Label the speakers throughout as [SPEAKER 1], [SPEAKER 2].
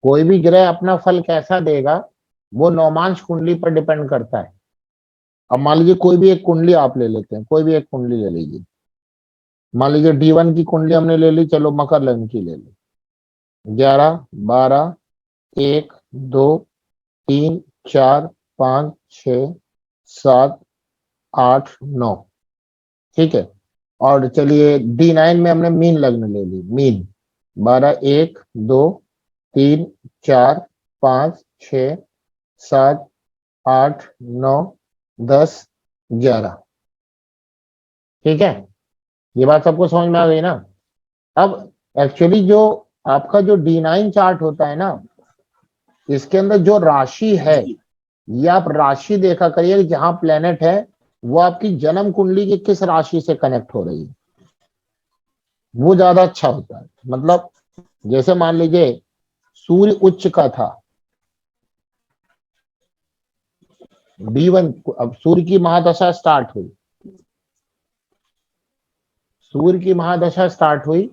[SPEAKER 1] कोई भी ग्रह अपना फल कैसा देगा वो नौमांश कुंडली पर डिपेंड करता है। अब मान लीजिए कोई भी एक कुंडली आप ले लेते हैं, कोई भी एक कुंडली ले लीजिए, मान लीजिए D1 की कुंडली हमने ले ली, चलो मकर लग्न की ले ली, 11, 12, 1, 2, 3, 4, 5, 6, 7, 8, 9, ठीक है। और चलिए D9 में हमने मीन लग्न ले ली, मीन 12, 1, 2, 3, 4, 5, 6, 7, 8, 9, 10, 11, ठीक है। ये बात सबको समझ में आ गई ना। अब एक्चुअली जो आपका जो D9 चार्ट होता है ना, इसके अंदर जो राशि है, ये आप राशि देखा करिए कि जहां प्लेनेट है वो आपकी जन्म कुंडली की किस राशि से कनेक्ट हो रही है, वो ज्यादा अच्छा होता है। मतलब जैसे मान लीजिए सूर्य उच्च का था D1, अब सूर्य की महादशा स्टार्ट हुई, सूर्य की महादशा स्टार्ट हुई,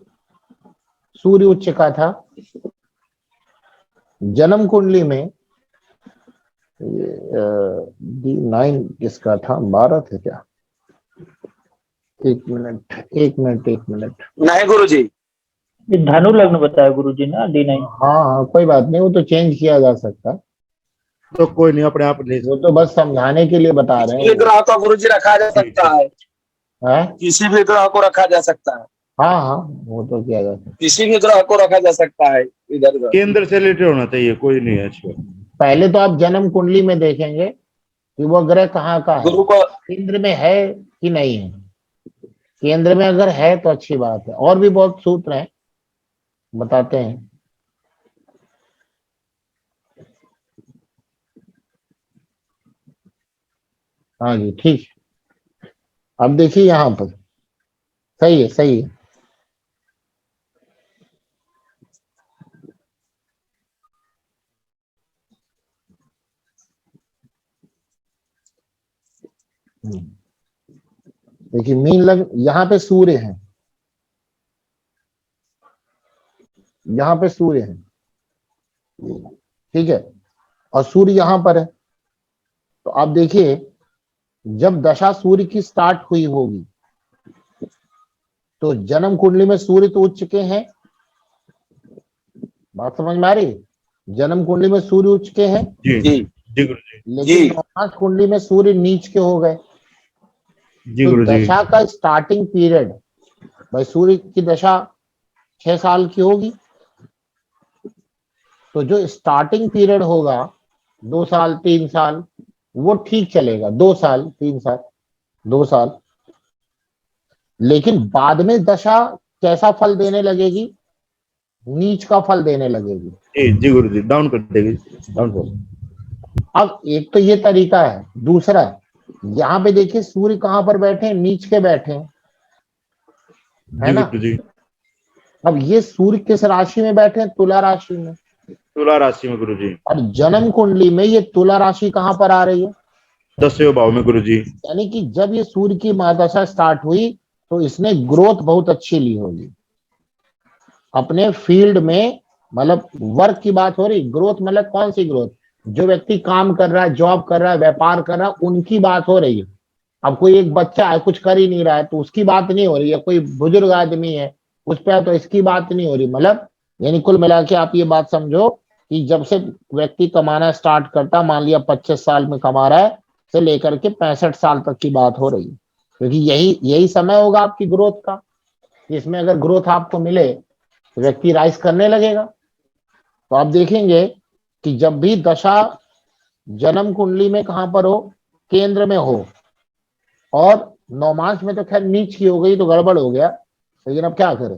[SPEAKER 1] सूर्य उच्च का था, जन्म कुंडली में D9 किसका था, 12 थे क्या, एक मिनट
[SPEAKER 2] नहीं गुरुजी,
[SPEAKER 3] ये धनु लग्न बताया गुरुजी ना D9।
[SPEAKER 1] हाँ कोई बात नहीं, वो तो चेंज किया जा सकता,
[SPEAKER 4] तो कोई नहीं, अपने आप ले
[SPEAKER 1] वो तो बस समझाने के लिए बता रहे
[SPEAKER 2] किसी भी
[SPEAKER 1] हैं।
[SPEAKER 2] ग्रह को गुरुजी रखा जा सकता है,
[SPEAKER 1] है?
[SPEAKER 2] किसी भी ग्रह को रखा जा सकता है,
[SPEAKER 1] हाँ वो तो किया जा सकता।
[SPEAKER 2] किसी भी ग्रह को रखा जा सकता है इधर उधर।
[SPEAKER 4] केंद्र से रिलेटेड होना चाहिए, कोई नहीं है अच्छा।
[SPEAKER 1] पहले तो आप जन्म कुंडली में देखेंगे कि वो ग्रह कहाँ का है,
[SPEAKER 2] गुरु को
[SPEAKER 1] केंद्र में है कि नहीं है। केंद्र में अगर है तो अच्छी बात है, और भी बहुत सूत्र हैं, बताते हैं। हाँ जी ठीक है। अब देखिए यहाँ पर सही है, सही है। देखिए मीन लग्न, यहाँ पे सूर्य है, यहाँ पे सूर्य है, ठीक है, और सूर्य यहाँ पर है। तो आप देखिए जब दशा सूर्य की स्टार्ट हुई होगी तो जन्म कुंडली में सूर्य तो उच्च के हैं, बात समझ में आ रही है? जन्म कुंडली में सूर्य उच्च के हैं,
[SPEAKER 4] जी
[SPEAKER 2] जी
[SPEAKER 4] जी गुरु जी,
[SPEAKER 1] लेकिन नवमास कुंडली में सूर्य नीच के हो गए।
[SPEAKER 4] जी
[SPEAKER 1] तो
[SPEAKER 4] गुरु जी,
[SPEAKER 1] दशा का स्टार्टिंग पीरियड, भाई सूर्य की दशा 6 साल की होगी, तो जो स्टार्टिंग पीरियड होगा 2 साल 3 साल वो ठीक चलेगा, 2 साल 3 साल 2 साल, लेकिन बाद में दशा कैसा फल देने लगेगी, नीच का फल देने लगेगी।
[SPEAKER 4] जी गुरु जी, डाउन कर देगी, डाउन कर।
[SPEAKER 1] अब एक तो ये तरीका है, दूसरा यहाँ पे देखिए सूर्य कहाँ पर बैठे हैं, नीच के बैठे हैं, है
[SPEAKER 4] जी
[SPEAKER 1] ना।
[SPEAKER 4] गुरु जी,
[SPEAKER 1] अब ये सूर्य किस राशि में बैठे हैं, तुला राशि में,
[SPEAKER 4] तुला राशि में गुरु जी,
[SPEAKER 1] और जन्म कुंडली में ये तुला राशि कहाँ पर आ रही है,
[SPEAKER 4] 10वें भाव में गुरु जी।
[SPEAKER 1] यानी कि जब ये सूर्य की महादशा स्टार्ट हुई तो इसने ग्रोथ बहुत अच्छी ली होगी अपने फील्ड में। मतलब वर्क की बात हो रही, ग्रोथ मतलब कौन सी ग्रोथ, जो व्यक्ति काम कर रहा है, जॉब कर रहा है, व्यापार कर रहा है, उनकी बात हो रही है। अब कोई एक बच्चा है कुछ कर ही नहीं रहा है तो उसकी बात नहीं हो रही है, कोई बुजुर्ग आदमी है उस पर तो इसकी बात नहीं हो रही। मतलब यानी कुल मिला के आप ये बात समझो कि जब से व्यक्ति कमाना स्टार्ट करता, मान लिया 25 साल में कमा रहा है, से लेकर के 65 साल तक की बात हो रही है, क्योंकि यही समय होगा आपकी ग्रोथ का। इसमें अगर ग्रोथ आपको मिले तो व्यक्ति राइज करने लगेगा। तो आप देखेंगे कि जब भी दशा जन्म कुंडली में कहां पर हो, केंद्र में हो, और नौमांश में तो खैर नीच की हो गई तो गड़बड़ हो गया, लेकिन अब क्या करें,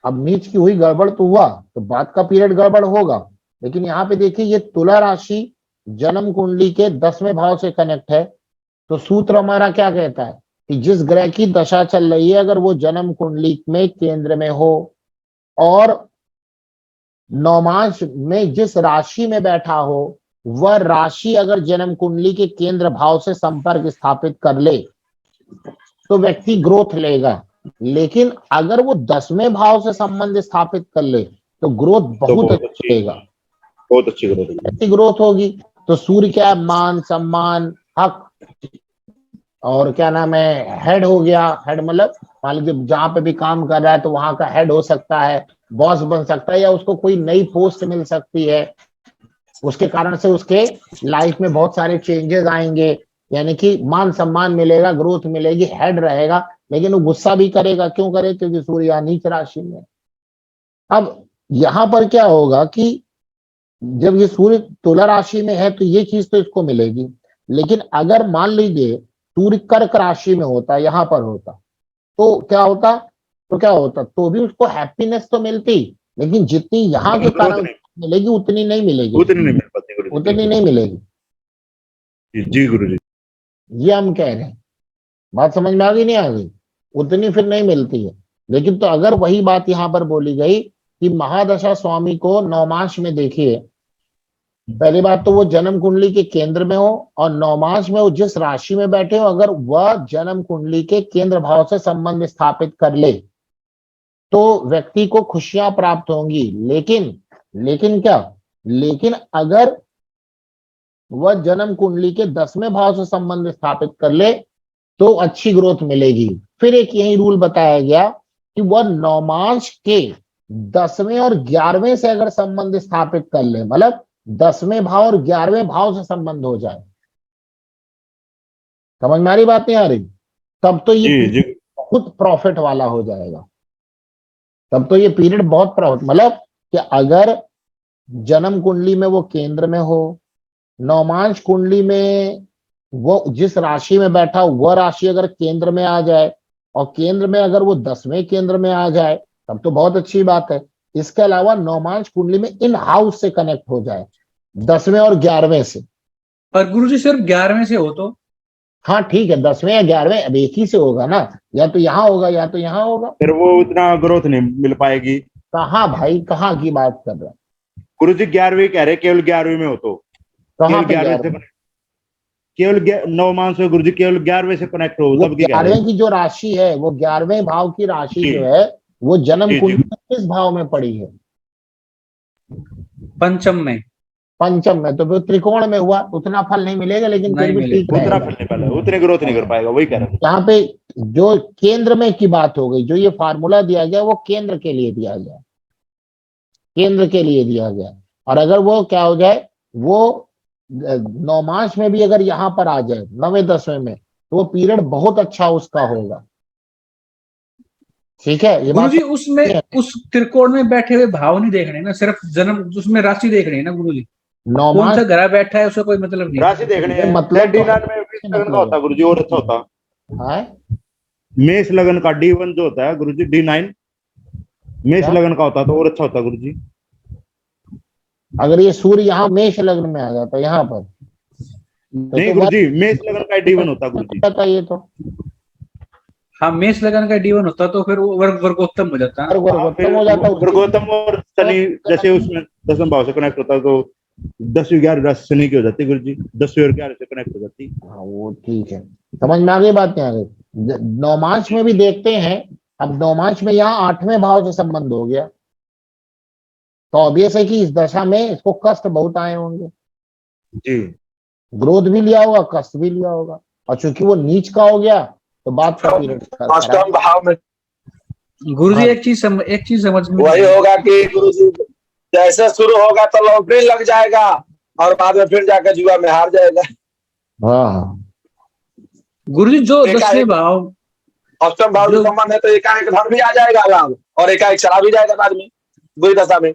[SPEAKER 1] अब नीच की हुई गड़बड़ तो हुआ, तो बाद का पीरियड गड़बड़ होगा। लेकिन यहाँ पे देखिए ये तुला राशि जन्म कुंडली के 10वें भाव से कनेक्ट है, तो सूत्र हमारा क्या कहता है कि जिस ग्रह की दशा चल रही है अगर वो जन्म कुंडली में केंद्र में हो और नौमांश में जिस राशि में बैठा हो वह राशि अगर जन्म कुंडली के केंद्र भाव से संपर्क स्थापित कर ले तो व्यक्ति ग्रोथ लेगा। लेकिन अगर वो 10वें भाव से संबंध स्थापित कर ले तो ग्रोथ बहुत अच्छी लेगा।
[SPEAKER 4] बहुत अच्छी ग्रोथ होगी।
[SPEAKER 1] अच्छी ग्रोथ होगी। तो सूर्य क्या है, मान सम्मान हक, और क्या नाम है, हेड हो गया। हेड मतलब मान लीजिए जहां पे भी काम कर रहा है तो वहां का हेड हो सकता है, बॉस बन सकता है, या उसको कोई नई पोस्ट मिल सकती है। उसके कारण से उसके लाइफ में बहुत सारे चेंजेस आएंगे, यानी कि मान सम्मान मिलेगा, ग्रोथ मिलेगी, हेड रहेगा। लेकिन वो गुस्सा भी करेगा, क्यों करे, क्योंकि सूर्य यहाँ नीच राशि में। अब यहां पर क्या होगा कि जब ये सूर्य तुला राशि में है तो ये चीज तो इसको मिलेगी। लेकिन अगर मान लीजिए सूर्य कर्क राशि में होता, यहां पर होता, तो क्या होता, तो भी उसको हैप्पीनेस तो मिलती, लेकिन जितनी यहाँ के
[SPEAKER 4] ग्रोथ
[SPEAKER 1] कारण
[SPEAKER 4] नहीं,
[SPEAKER 1] मिलेगी उतनी नहीं मिलेगी,
[SPEAKER 4] उतनी नहीं मिल पाती गुरु जी।
[SPEAKER 1] उतनी नहीं मिलेगी।
[SPEAKER 4] जी गुरु जी।
[SPEAKER 1] ये हम कह रहे हैं। बात समझ में आ गई, नहीं आ गई, उतनी फिर नहीं मिलती है। लेकिन तो अगर वही बात यहाँ पर बोली गई कि महादशा स्वामी को नौमांश में देखिए, पहली बात तो वो जन्म कुंडली के केंद्र में हो, और नौमांश में वो जिस राशि में बैठे हो, अगर वह जन्म कुंडली के केंद्र भाव से संबंध स्थापित कर ले तो व्यक्ति को खुशियां प्राप्त होंगी। लेकिन क्या, लेकिन अगर वह जन्म कुंडली के 10वें भाव से संबंध स्थापित कर ले तो अच्छी ग्रोथ मिलेगी। फिर एक यही रूल बताया गया कि वह नौमांश के 10वें और 11वें से अगर संबंध स्थापित कर ले, मतलब 10वें भाव और 11वें भाव से संबंध हो जाए, समझ में आ रही बात, नहीं आ रही, तब तो ये
[SPEAKER 4] जी जी
[SPEAKER 1] बहुत प्रॉफिट वाला हो जाएगा। तब तो ये पीरियड बहुत प्रॉफिट, मतलब कि अगर जन्म कुंडली में वो केंद्र में हो, नौमांश कुंडली में वो जिस राशि में बैठा वह राशि अगर केंद्र में आ जाए, और केंद्र में अगर वो 10वें केंद्र में आ जाए, तब तो बहुत अच्छी बात है। इसके अलावा नौमांश कुंडली में इन हाउस से कनेक्ट हो जाए, 10वें और 11वें से।
[SPEAKER 5] और गुरुजी सिर्फ 11वें से हो तो?
[SPEAKER 1] हाँ ठीक है, 10वें या 11वें, अब एक ही से होगा ना, या तो यहाँ होगा या तो यहाँ होगा।
[SPEAKER 4] फिर वो उतना ग्रोथ नहीं मिल पाएगी।
[SPEAKER 1] कहाँ भाई, कहाँ की बात कर रहे हैं,
[SPEAKER 4] गुरु जी 11वीं कह रहे, केवल 11वीं में हो तो,
[SPEAKER 1] कहाँ
[SPEAKER 4] केवल
[SPEAKER 1] पे
[SPEAKER 4] 11वें से
[SPEAKER 1] 11वें?
[SPEAKER 4] केवल नौमांश में गुरु जी केवल 11वें से कनेक्ट हो,
[SPEAKER 1] वो
[SPEAKER 4] तब की कह रहे
[SPEAKER 1] 11वें की जो राशि है, वो 11वें भाव की राशि
[SPEAKER 4] जी
[SPEAKER 1] जो है, वो जन्म
[SPEAKER 4] जी
[SPEAKER 1] कुंडली
[SPEAKER 4] जी
[SPEAKER 1] में किस भाव में पड़ी है?
[SPEAKER 5] पंचम में।
[SPEAKER 1] पंचम में। तो फिर त्रिकोण में हुआ, उतना फल नहीं मिलेगा, लेकिन फिर
[SPEAKER 5] नहीं
[SPEAKER 1] भी
[SPEAKER 5] मिलेगा।
[SPEAKER 1] ठीक
[SPEAKER 4] उतना
[SPEAKER 1] रहेगा।
[SPEAKER 4] फल नहीं पाएगा, उतनी ग्रोथ नहीं कर पाएगा, वही कह रहे हैं।
[SPEAKER 1] यहाँ पे जो केंद्र में की बात हो गई, जो ये फार्मूला दिया गया वो केंद्र के लिए दिया गया, केंद्र के लिए दिया गया। और अगर वो क्या हो जाए, वो नौमांश में भी अगर यहाँ पर आ जाए 9वें 10वें में, तो वो पीरियड बहुत अच्छा उसका होगा। ठीक है, ये बात
[SPEAKER 5] गुरुजी उसमें उस त्रिकोण में बैठे हुए भाव नहीं देख रहे ना, सिर्फ जन्म उसमें राशि देख रहे हैं ना गुरुजी। कौन
[SPEAKER 1] नौमांश
[SPEAKER 5] सा घर बैठा है उसका कोई मतलब नहीं।
[SPEAKER 4] राशि देखने
[SPEAKER 1] ये
[SPEAKER 4] हैं।
[SPEAKER 1] मतलब तो
[SPEAKER 4] D9 में 20 लगन का होता है गुरु जी, और अच्छा होता।
[SPEAKER 1] है।
[SPEAKER 4] मेष लगन का D1 जो होता है गुरु जी, D9 मेष
[SPEAKER 1] क्या?
[SPEAKER 4] लगन का होता तो और अच्छा होता गुरु जी।
[SPEAKER 1] अगर ये सूर्य यहाँ मेष लग्न में आ जाता यहाँ पर,
[SPEAKER 4] नहीं गुरु जी, मेष लगन का D1 होता गुरु जी।
[SPEAKER 1] ये तो
[SPEAKER 5] हाँ मेष लगन का D1 होता तो फिर वो वर्गोत्तम हो जाता।
[SPEAKER 1] वर्गोत्तम हो जाता।
[SPEAKER 4] वर्गोत्तम और शनि जैसे उसमें 10वें भाव से कनेक्ट होता तो 10वीं 11वीं राशि शनि की हो जाती गुरु जी, 10वीं और 11वीं से कनेक्ट हो जाती।
[SPEAKER 1] हाँ वो ठीक है, समझ में आ गई बात, नहीं आ गई। नौमांश में भी देखते हैं। अब नौमांश में यहाँ 8वें भाव से संबंध हो गया, तो ऑब्वियस है कि इस दशा में इसको कष्ट बहुत आए होंगे।
[SPEAKER 4] जी
[SPEAKER 1] ग्रोथ भी लिया होगा, कष्ट भी लिया होगा, और चूंकि वो नीच का हो गया तो बात का पीरियड
[SPEAKER 2] अष्टम भाव में
[SPEAKER 5] गुरुजी
[SPEAKER 1] हाँ।
[SPEAKER 5] एक चीज समझ में
[SPEAKER 2] वही होगा कि गुरुजी जैसे शुरू होगा तो लॉटरी लग जाएगा और बाद में फिर जाकर जुआ में हार जाएगा।
[SPEAKER 1] हाँ
[SPEAKER 5] गुरुजी जो
[SPEAKER 2] एकाएक
[SPEAKER 5] 10वें भाव
[SPEAKER 2] अष्टम भाव
[SPEAKER 5] जो-
[SPEAKER 2] जो संबंध है तो एकाएक धन भी आ जाएगा लाभ, और एकाएक चला भी जाएगा बाद में बुरी दशा में।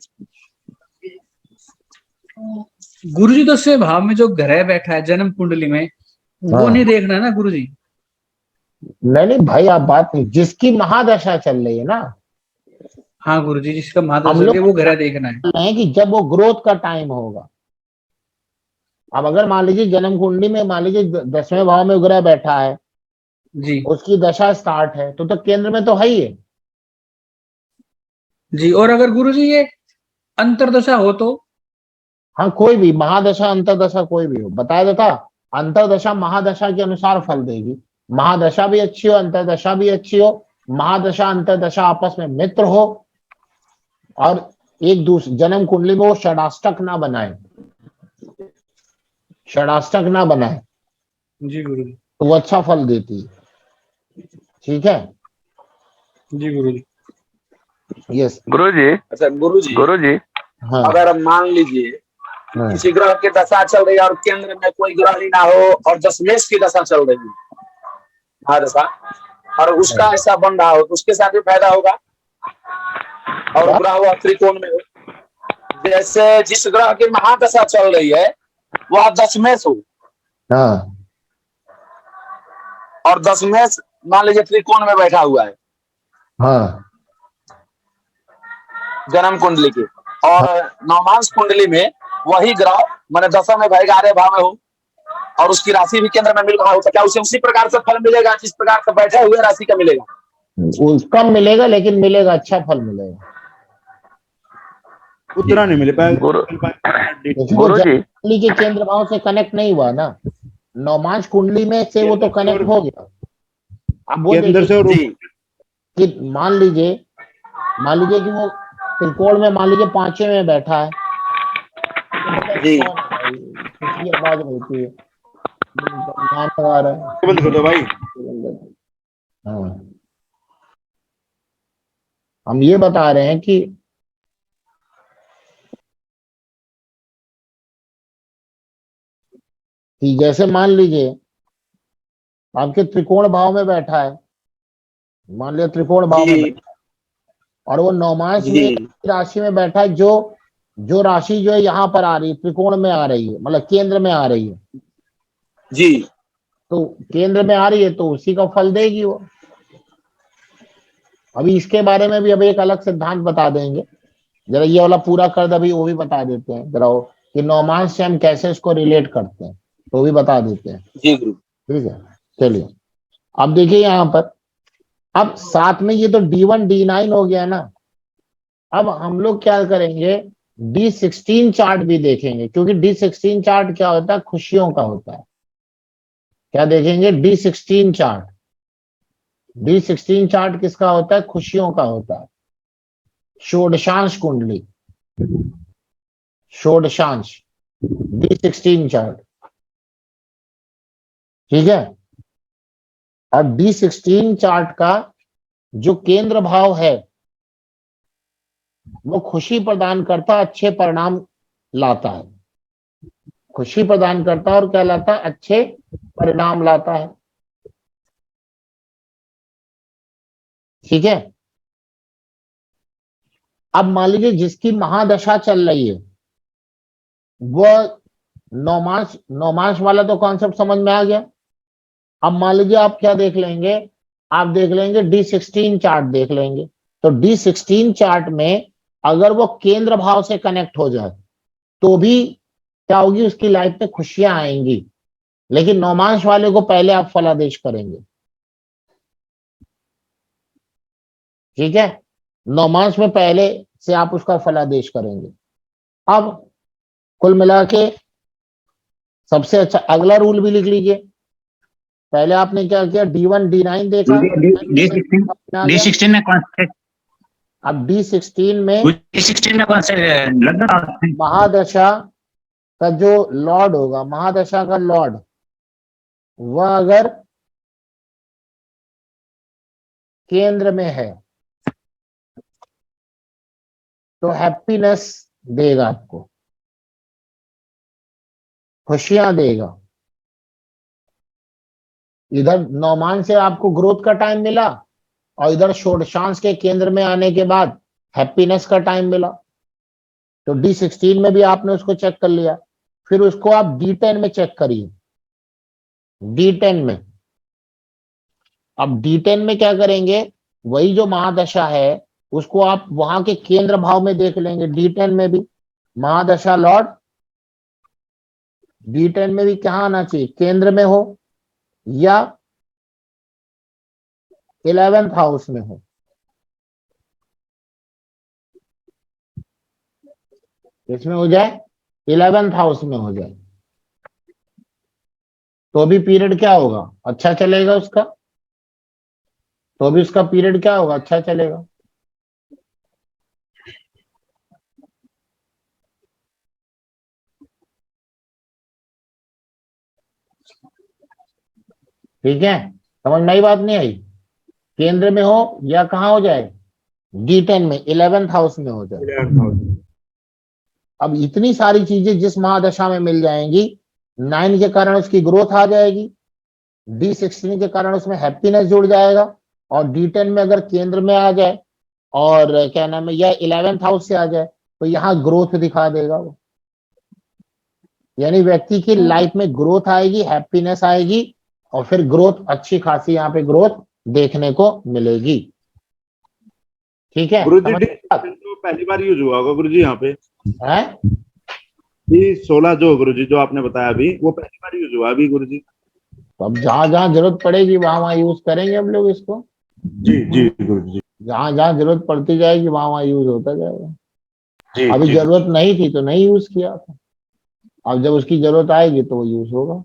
[SPEAKER 5] गुरुजी 10वें भाव में जो ग्रह बैठा है जन्म कुंडली में, वो
[SPEAKER 1] हाँ।
[SPEAKER 5] नहीं देखना है ना गुरुजी।
[SPEAKER 1] नहीं भाई, आप बात नहीं, जिसकी महादशा चल रही है ना,
[SPEAKER 5] हाँ गुरुजी जिसका
[SPEAKER 1] हम
[SPEAKER 5] महादशा
[SPEAKER 1] लोग
[SPEAKER 5] है वो ग्रह देखना है।
[SPEAKER 1] है कि जब वो ग्रोथ का टाइम होगा। अब अगर मान लीजिए जन्म कुंडली में मान लीजिए 10वें भाव में ग्रह बैठा है,
[SPEAKER 5] जी
[SPEAKER 1] उसकी दशा स्टार्ट है, तो केंद्र में तो है ही है।
[SPEAKER 5] जी। और अगर गुरुजी ये अंतरदशा हो तो?
[SPEAKER 1] हाँ कोई भी महादशा अंतरदशा कोई भी हो, बताया देता। अंतरदशा महादशा के अनुसार फल देगी। महादशा भी अच्छी हो, अंतरदशा भी अच्छी हो, महादशा अंतरदशा आपस में मित्र हो, और एक दूसरे जन्म कुंडली में वो षडाष्टक ना बनाए, षडाष्टक ना बनाए,
[SPEAKER 5] जी गुरु जी।
[SPEAKER 1] तो वो अच्छा फल देती है। ठीक है,
[SPEAKER 5] जी गुरु जी।
[SPEAKER 1] यस।
[SPEAKER 2] गुरुजी, अच्छा गुरुजी,
[SPEAKER 1] हाँ
[SPEAKER 2] अगर हम मान लीजिए कि
[SPEAKER 1] हाँ
[SPEAKER 2] किसी ग्रह की दशा चल रही है और केंद्र में कोई ग्रह ही ना हो और दशमेश की दशा चल रही है, महादशा, और उसका ऐसा बन रहा हो तो उसके साथ भी फायदा होगा, और ग्रह वह त्रिकोण में हो। जैसे जिस ग्रह की महादशा चल रही है वह दशमेश हो,
[SPEAKER 1] हाँ
[SPEAKER 2] और दशमेश मान लीजिए त्रिकोण में बैठा हुआ है
[SPEAKER 1] हाँ
[SPEAKER 2] जन्म कुंडली की, और
[SPEAKER 1] हाँ।
[SPEAKER 2] नवमांश कुंडली में वही ग्रह माने दशम में भाई 11 भाव में हो और उसकी राशि भी केंद्र में मिल रहा हो, तो क्या उसे उसी प्रकार से फल मिलेगा जिस प्रकार से बैठे हुए राशि का मिलेगा?
[SPEAKER 1] कम मिलेगा, लेकिन मिलेगा, अच्छा फल मिलेगा।
[SPEAKER 4] उतना नहीं मिल पाएगा।
[SPEAKER 1] क्योंकि वो जन्म कुंडली के केंद्र भाव से कनेक्ट नहीं हुआ ना, नवमांश कुंडली में से वो तो कनेक्ट हो गया। अब वो
[SPEAKER 4] अंदर से
[SPEAKER 1] देखिए कि मान लीजिए कि वो त्रिकोण में मान लीजिए 5वें में बैठा है,
[SPEAKER 2] जी।
[SPEAKER 1] किसकी आवाज होती है, गाना गा रहा है।
[SPEAKER 4] बंद कर दो भाई।
[SPEAKER 1] हाँ, हम ये बता रहे हैं कि जैसे मान लीजिए आपके त्रिकोण भाव में बैठा है, मान लिया त्रिकोण भाव में बैठा है, और वो नवमांश में राशि में बैठा है, जो राशि जो है यहाँ पर आ रही है, त्रिकोण में आ रही है, मतलब केंद्र में आ रही है
[SPEAKER 2] जी।
[SPEAKER 1] तो केंद्र में आ रही है तो उसी का फल देगी वो। अभी इसके बारे में भी अभी एक अलग सिद्धांत बता देंगे, जरा ये वाला पूरा कर दे, अभी वो भी बता देते हैं जरा वो कि नवमांश से हम कैसे इसको रिलेट करते हैं, तो भी बता देते हैं।
[SPEAKER 2] जी गुरु।
[SPEAKER 1] ठीक है, चलिए अब देखिए यहाँ पर, अब साथ में ये तो D1 D9 हो गया ना। अब हम लोग क्या करेंगे, D16 चार्ट भी देखेंगे, क्योंकि D16 चार्ट क्या होता है, खुशियों का होता है। क्या देखेंगे, D16 चार्ट। D16 चार्ट किसका होता है, खुशियों का होता है। षोडशांश कुंडली, षोडशांश, D16 चार्ट। ठीक है, और D16 चार्ट का जो केंद्र भाव है वो खुशी प्रदान करता, अच्छे परिणाम लाता है, खुशी प्रदान करता और क्या लाता है, अच्छे परिणाम लाता है। ठीक है, अब मान लीजिए जिसकी महादशा चल रही है वह नौमांश वाला तो कॉन्सेप्ट समझ में आ गया। अब मान लीजिए आप क्या देख लेंगे, आप देख लेंगे D16 चार्ट देख लेंगे, तो D16 चार्ट में अगर वो केंद्र भाव से कनेक्ट हो जाए तो भी क्या होगी, उसकी लाइफ में खुशियां आएंगी, लेकिन नौमांश वाले को पहले आप फलादेश करेंगे। ठीक है, नौमांश में पहले से आप उसका फलादेश करेंगे। अब कुल मिला के सबसे अच्छा अगला रूल भी लिख लीजिए। पहले आपने क्या किया, D1 D9 देखा,
[SPEAKER 3] D16 में कौन से,
[SPEAKER 1] अब D16 में
[SPEAKER 3] D16 में कौन से लग्न?
[SPEAKER 1] महादशा का जो लॉर्ड होगा, महादशा का लॉर्ड, वह अगर केंद्र में है तो हैप्पीनेस देगा, आपको खुशियां देगा। इधर नौमान से आपको ग्रोथ का टाइम मिला और इधर षोडशांश के केंद्र में आने के बाद हैप्पीनेस का टाइम मिला, तो D16 में भी आपने उसको चेक कर लिया। फिर उसको आप D10 में चेक करिए, D10 में। अब D10 में क्या करेंगे, वही जो महादशा है उसको आप वहां के केंद्र भाव में देख लेंगे। D10 में भी महादशा लॉर्ड D10 में भी कहाँ आना चाहिए, केंद्र में हो या 11th हाउस में हो। इसमें हो जाए 11th हाउस में हो जाए तो भी पीरियड क्या होगा, अच्छा चलेगा उसका, तो भी उसका पीरियड क्या होगा, अच्छा चलेगा। ठीक है, समझ में आई बात नहीं आई? केंद्र में हो या कहाँ हो जाए, D10 में 11th हाउस में हो जाए। अब इतनी सारी चीजें जिस महादशा में मिल जाएंगी, 9 के कारण उसकी ग्रोथ आ जाएगी, D16 के कारण उसमें हैप्पीनेस जुड़ जाएगा, और D10 में अगर केंद्र में आ जाए और क्या नाम है, या 11th हाउस से आ जाए, तो यहाँ ग्रोथ दिखा देगा वो। यानी व्यक्ति की लाइफ में ग्रोथ आएगी, हैप्पीनेस आएगी, और फिर ग्रोथ अच्छी खासी यहाँ पे ग्रोथ देखने को मिलेगी। ठीक है,
[SPEAKER 4] गुरुजी
[SPEAKER 1] समझ
[SPEAKER 4] तो पहली बार यूज हुआ होगा गुरुजी यहाँ पे।
[SPEAKER 1] है?
[SPEAKER 4] ये 16 जो गुरुजी जो आपने बताया अभी, वो पहली बार यूज हुआ अभी गुरुजी।
[SPEAKER 1] तो अब जहां जहां जरूरत पड़ेगी वहां वहां यूज करेंगे हम लोग इसको।
[SPEAKER 4] जी जी गुरुजी।
[SPEAKER 1] जहां जहां जरूरत पड़ती जाएगी वहां वहां यूज होता जाएगा।
[SPEAKER 4] जी
[SPEAKER 1] अभी
[SPEAKER 4] जी
[SPEAKER 1] जरूरत नहीं थी तो नहीं यूज किया था, अब जब उसकी जरूरत आएगी तो वो यूज होगा।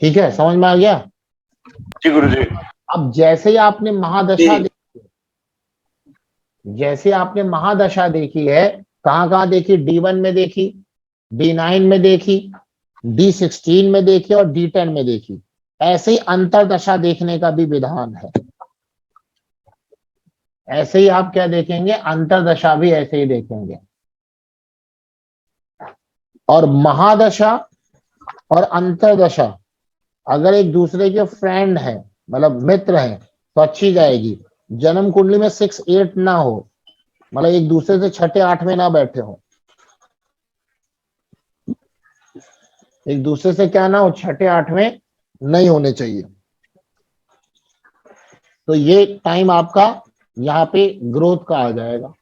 [SPEAKER 1] ठीक है, समझ में आ गया?
[SPEAKER 4] जी गुरुजी।
[SPEAKER 1] अब जैसे ही आपने महादशा
[SPEAKER 2] जी।
[SPEAKER 1] जैसे आपने महादशा देखी है, कहाँ कहाँ देखी, D1 में देखी, D9 में देखी, D16 में देखी और D10 में देखी, ऐसे ही अंतरदशा देखने का भी विधान है। ऐसे ही आप क्या देखेंगे, अंतरदशा भी ऐसे ही देखेंगे। और महादशा और अंतरदशा अगर एक दूसरे के फ्रेंड है, मतलब मित्र हैं, तो अच्छी जाएगी। जन्म कुंडली में 6-8 ना हो, मतलब एक दूसरे से 6-8 में ना बैठे हो, एक दूसरे से क्या ना हो, 6-8 में नहीं होने चाहिए। तो ये टाइम आपका यहाँ पे ग्रोथ का आ जाएगा।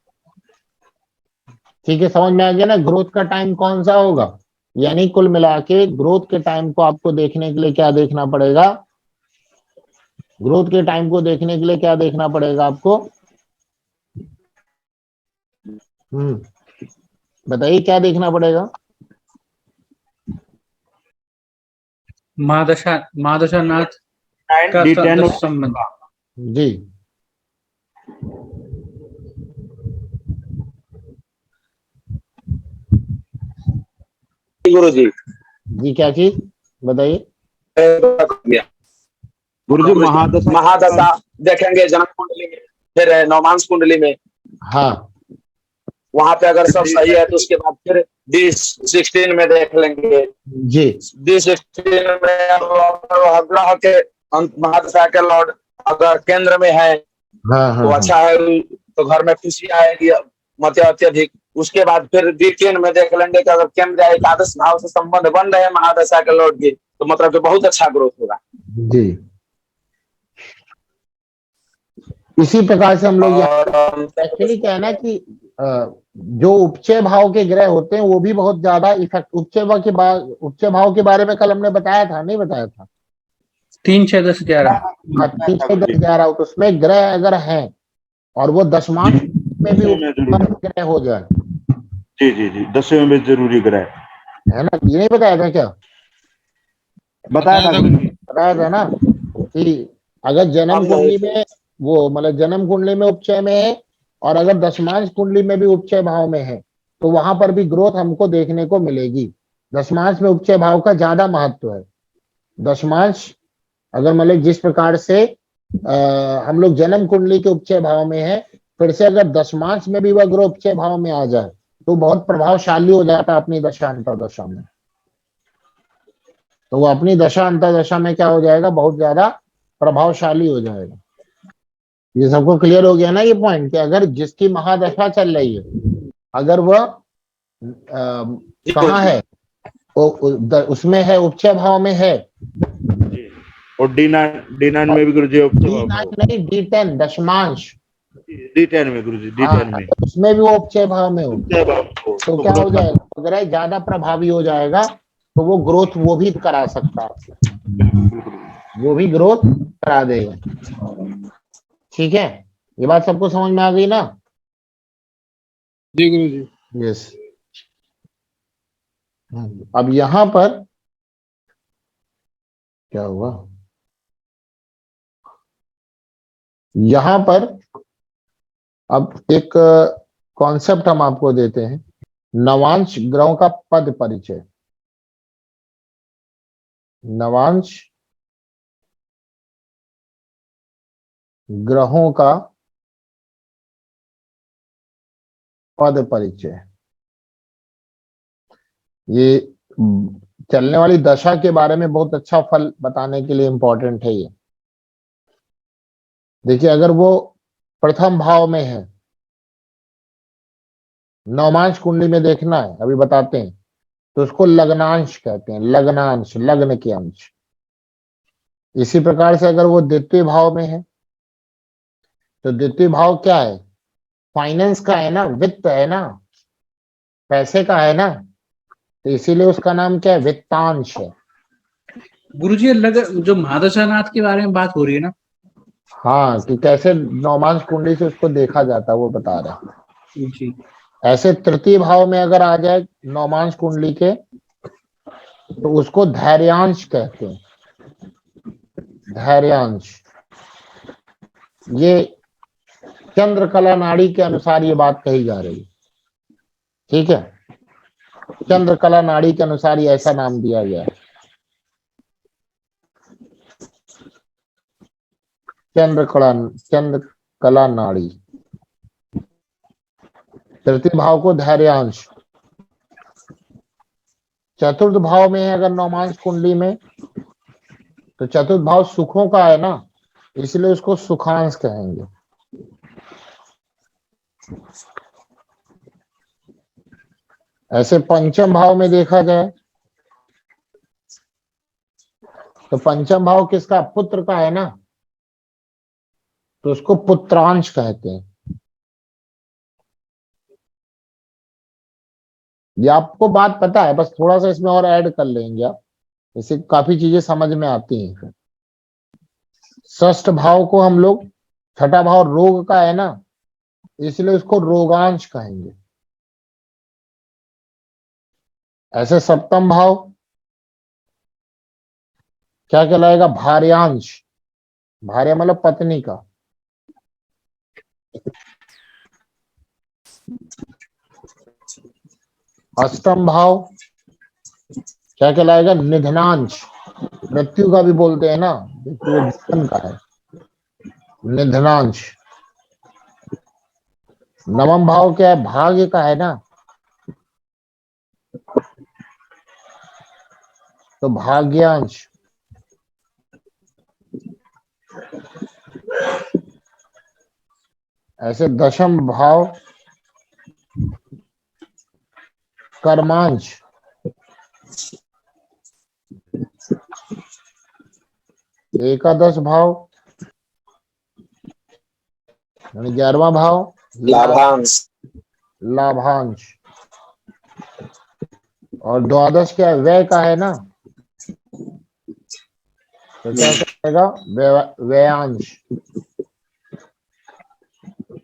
[SPEAKER 1] ठीक है, समझ में आ गया ना? ग्रोथ का टाइम कौन सा होगा, यानी कुल मिला के ग्रोथ के टाइम को आपको देखने के लिए क्या देखना पड़ेगा, ग्रोथ के टाइम को देखने के लिए क्या देखना पड़ेगा आपको? बताइए क्या देखना पड़ेगा?
[SPEAKER 5] महादशा नाथ का
[SPEAKER 4] D10
[SPEAKER 5] सदस्य संबंध।
[SPEAKER 1] जी,
[SPEAKER 2] गुरुजी।
[SPEAKER 1] जी क्या चीज बताइए?
[SPEAKER 4] गुरुजी महादशा
[SPEAKER 2] महादशा देखेंगे जन्म कुंडली में, फिर नवमांश कुंडली में,
[SPEAKER 1] हाँ,
[SPEAKER 2] वहां पे अगर सब सही है तो उसके बाद फिर D16 में देख लेंगे।
[SPEAKER 1] जी,
[SPEAKER 2] D16 में ग्रह के महादशा के लॉर्ड अगर केंद्र में है
[SPEAKER 1] हाँ
[SPEAKER 2] तो
[SPEAKER 1] हाँ
[SPEAKER 2] अच्छा है, तो घर में खुशी आएगी मत अत्यधिक। उसके बाद फिर D10 में देख लेंगे कि अगर केंद्र एकादश भाव से संबंध बन रहे हैं महादशा के लॉर्ड के, तो मतलब कि बहुत अच्छा ग्रोथ होगा।
[SPEAKER 1] जी। इसी प्रकार से हम लोग
[SPEAKER 2] और
[SPEAKER 1] एक्चुअली क्या है ना कि जो उपचय भाव के ग्रह होते हैं वो भी बहुत ज्यादा इफेक्ट, उपचय भाव के बारे में कल हमने बताया था, नहीं बताया था?
[SPEAKER 5] 3, 6, 10, 11।
[SPEAKER 1] 3, 6, 10, 11, तो उसमें ग्रह अगर हैं और वो दशमांश में भी ग्रह हो जाए,
[SPEAKER 4] जी जी जी, 10वें में जरूरी ग्रह
[SPEAKER 1] है ना? ये नहीं बताया था क्या?
[SPEAKER 4] बताया था गुरुजी।
[SPEAKER 1] बताया था ना कि अगर जन्म कुंडली में वो, मतलब जन्म कुंडली में उपचय में है और अगर दशमांश कुंडली में भी उपचय भाव में है, तो वहां पर भी ग्रोथ हमको देखने को मिलेगी। दशमांश में उपचय भाव का ज्यादा महत्व है। दशमांश अगर मतलब जिस प्रकार से हम लोग जन्म कुंडली के उपचय भाव में है, फिर से अगर दशमांश में भी वह ग्रह उपचय भाव में आ जाए तो बहुत प्रभावशाली हो जाता है अपनी दशा अंतरदशा में। तो वो अपनी दशा अंतरदशा में क्या हो जाएगा, बहुत ज्यादा प्रभावशाली हो जाएगा। ये सबको क्लियर हो गया ना ये पॉइंट, कि अगर जिसकी महादशा चल रही है, अगर वह कहाँ है, उसमें है, उपचय भाव में है,
[SPEAKER 4] और D9 में भी गुरुजी
[SPEAKER 1] D9 नहीं, D10 दशमांश,
[SPEAKER 4] D10 में गुरुजी D10 में
[SPEAKER 1] उसमें भी वो उपचय भाव में हो, तो क्या हो जाएगा, अगर ज्यादा प्रभावी हो जाएगा तो वो ग्रोथ वो भी करा सकता है, वो भी ग्रोथ करा देगा। ठीक है, ये बात सबको समझ में आ गई ना?
[SPEAKER 5] जी गुरुजी।
[SPEAKER 1] यस। अब यहां पर क्या हुआ, यहां पर अब एक कॉन्सेप्ट हम आपको देते हैं, नवांश ग्रहों का पद परिचय। नवांश ग्रहों का पद परिचय। ये चलने वाली दशा के बारे में बहुत अच्छा फल बताने के लिए इंपॉर्टेंट है ये। देखिए, अगर वो प्रथम भाव में है, नवमांश कुंडली में देखना है, अभी बताते हैं, तो उसको लग्नांश कहते हैं, लग्नांश, लग्न के अंश। इसी प्रकार से अगर वो द्वितीय भाव में है, तो द्वितीय भाव क्या है? फाइनेंस का है ना, वित्त है ना, पैसे का है ना, तो इसीलिए उसका नाम क्या है? वित्तांश है।
[SPEAKER 5] गुरुजी जो महादशानाथ के बारे में बात हो रही है ना,
[SPEAKER 1] हाँ, कि कैसे नवमांश कुंडली से उसको देखा जाता है, वो बता रहा है।
[SPEAKER 5] जी
[SPEAKER 1] ऐसे तृतीय भाव में अगर आ जाए नवमांश कुंडली के, तो उसको धैर्यांश कहते हैं, धैर्यांश। ये चंद्रकला नाड़ी के अनुसार ये बात कही जा रही है, ठीक है। चंद्रकला नाड़ी के अनुसार ये ऐसा नाम दिया गया है, चंद्रकला नाड़ी। तृतीय भाव को धैर्यांश। चतुर्थ भाव में है अगर नवमांश कुंडली में, तो चतुर्थ भाव सुखों का है ना, इसलिए उसको सुखांश कहेंगे। ऐसे पंचम भाव में देखा जाए, तो पंचम भाव किसका? पुत्र का है ना, तो उसको पुत्रांश कहते हैं। ये आपको बात पता है, बस थोड़ा सा इसमें और ऐड कर लेंगे आप, इससे काफी चीजें समझ में आती हैं। षष्ठ भाव को हम लोग, छठा भाव रोग का है ना, इसलिए उसको रोगांश कहेंगे। ऐसे सप्तम भाव क्या कहलाएगा? भार्यांश। भार्या मतलब पत्नी का। अष्टम भाव क्या कहलाएगा? निधनांश। मृत्यु का भी बोलते हैं ना, मृत्यु जीवन का है, निधनांश। नवम भाव क्या है? भाग्य का है ना, तो भाग्यांश। ऐसे दशम भाव कर्मांश। एकादश भाव यानी 11वां भाव
[SPEAKER 2] लाभांश।
[SPEAKER 1] लाभांश। और द्वादश क्या है? व्यय का है ना, तो क्या कहेगा? व्ययांश।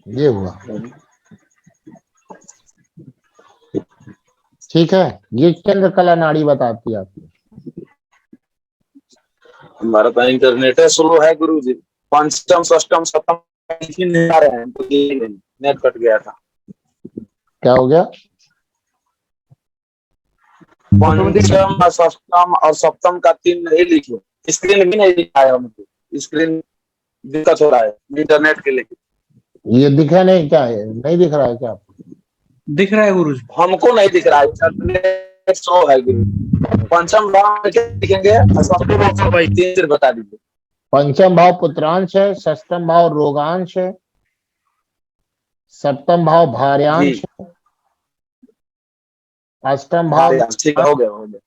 [SPEAKER 1] ये हुआ, ठीक है। ये चंद्रकला नाड़ी बताती है आपको।
[SPEAKER 2] हमारा तो इंटरनेट है स्लो है गुरु जी। पंचम षष्टम सप्तम नहीं आ रहे हैं, तो ये नेट कट गया था।
[SPEAKER 1] क्या हो गया?
[SPEAKER 2] पंचम और षष्टम और सप्तम का 3 नहीं लिखो, स्क्रीन भी नहीं दिखाया मुझे, स्क्रीन दिक्कत हो रहा है इंटरनेट के लिए।
[SPEAKER 1] ये दिखा नहीं क्या है? नहीं दिख रहा है क्या आपको?
[SPEAKER 5] दिख रहा है गुरुजी।
[SPEAKER 2] हमको नहीं दिख रहा है, इंटरनेट स्लो है गुरु। पंचम भाव में क्या लिखेंगे और सप्तम भाव में 3 बता दीजिए।
[SPEAKER 1] पंचम भाव पुत्रांश है, षष्टम भाव रोगांश है, सप्तम भाव भार्यांश है, अष्टम भाव
[SPEAKER 2] ठीक है, हो गया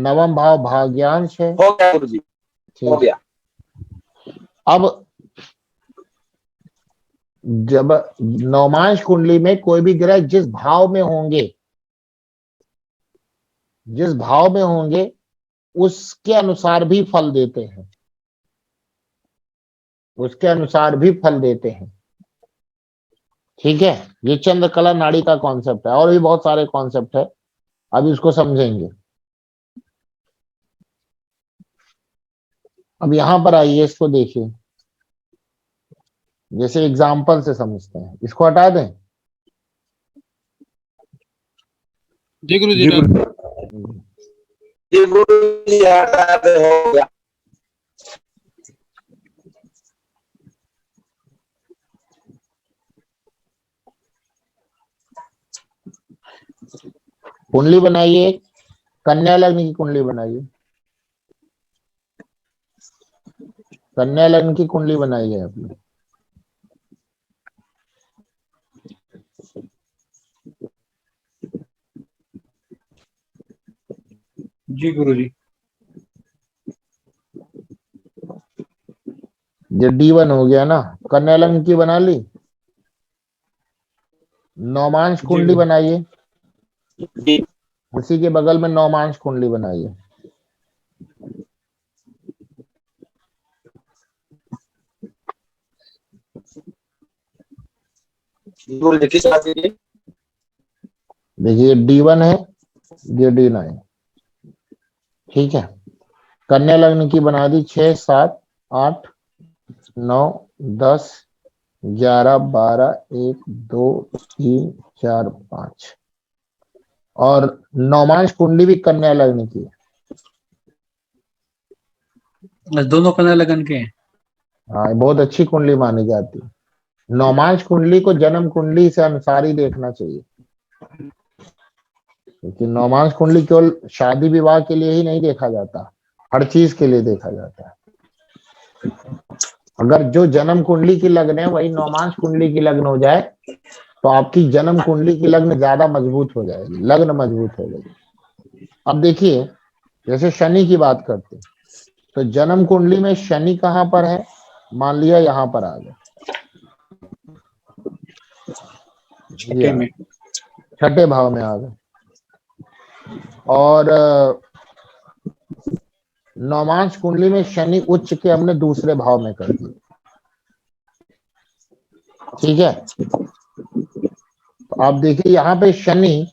[SPEAKER 1] नवम भाव भाग्यांश है।
[SPEAKER 2] हो गया गुरु जी, हो गया।
[SPEAKER 1] अब जब नवमांश कुंडली में कोई भी ग्रह जिस भाव में होंगे उसके अनुसार भी फल देते हैं, उसके अनुसार भी फल देते हैं, ठीक है। ये चंद्रकला नाड़ी का कॉन्सेप्ट है, और भी बहुत सारे कॉन्सेप्ट है, अभी उसको समझेंगे। अब यहां पर आइए, इसको देखिए, जैसे एग्जाम्पल से समझते हैं। इसको हटा दें?
[SPEAKER 5] जी गुरुजी।
[SPEAKER 2] ये गुरु जी हटा दे, हो गया।
[SPEAKER 1] कुंडली बनाइए, कन्या लग्न की कुंडली बनाइए, कन्या लग्न की कुंडली बनाइए आपने।
[SPEAKER 5] जी गुरुजी।
[SPEAKER 1] ये D1 हो गया ना, कन्या लग्न की बना ली। नौमांश
[SPEAKER 5] जी
[SPEAKER 1] कुंडली
[SPEAKER 5] गुरु।
[SPEAKER 1] बनाइए,
[SPEAKER 2] जी
[SPEAKER 1] उसी के बगल में नौमांश कुंडली बनाइए।
[SPEAKER 2] गुरुजी किस राशि की?
[SPEAKER 1] देखिए D1 है, ये D9 है, ठीक है। कन्या लग्न की बना दी 6, 7, 8, 9, 10, 11, 12, 1, 2, 3, 4, 5। और नौमांश कुंडली भी कन्या लग्न की है।
[SPEAKER 5] दोनों कन्या लगन के हैं।
[SPEAKER 1] हाँ, ये बहुत अच्छी कुंडली मानी जाती है। नौमांश कुंडली को जन्म कुंडली से अनुसार ही देखना चाहिए, क्योंकि नौमांश कुंडली केवल शादी विवाह के लिए ही नहीं देखा जाता, हर चीज के लिए देखा जाता है। अगर जो जन्म कुंडली की लग्न है वही नौमांश कुंडली की लग्न हो जाए तो आपकी जन्म कुंडली की लग्न ज्यादा मजबूत हो जाएगी, लग्न मजबूत हो जाएगी। अब देखिए, जैसे शनि की बात करते हैं, तो जन्म कुंडली में शनि कहाँ पर है, मान लिया यहाँ पर आ गया,
[SPEAKER 5] छठे में।
[SPEAKER 1] छठे भाव में आ गए। और नौमांश कुंडली में शनि उच्च के हमने दूसरे भाव में कर दिया, ठीक है। तो आप देखिए यहाँ पे शनि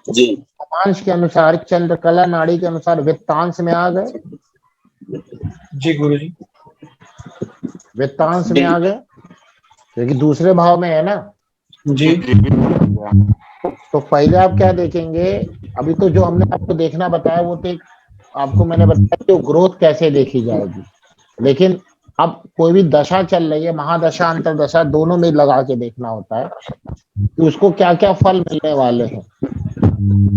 [SPEAKER 2] जी
[SPEAKER 1] नौमांश के अनुसार, चंद्रकला नाड़ी के अनुसार वित्तांश में आ गए,
[SPEAKER 5] जी गुरुजी।
[SPEAKER 1] वित्तांश में
[SPEAKER 2] जी
[SPEAKER 1] आ गए, क्योंकि दूसरे भाव में है ना।
[SPEAKER 5] जी
[SPEAKER 1] तो पहले आप क्या देखेंगे, अभी तो जो हमने आपको देखना बताया वो तो एक आपको मैंने बताया कि वो ग्रोथ कैसे देखी जाएगी, लेकिन अब कोई भी दशा चल रही है, महादशा अंतरदशा दोनों में लगा के देखना होता है कि उसको क्या क्या फल मिलने वाले हैं।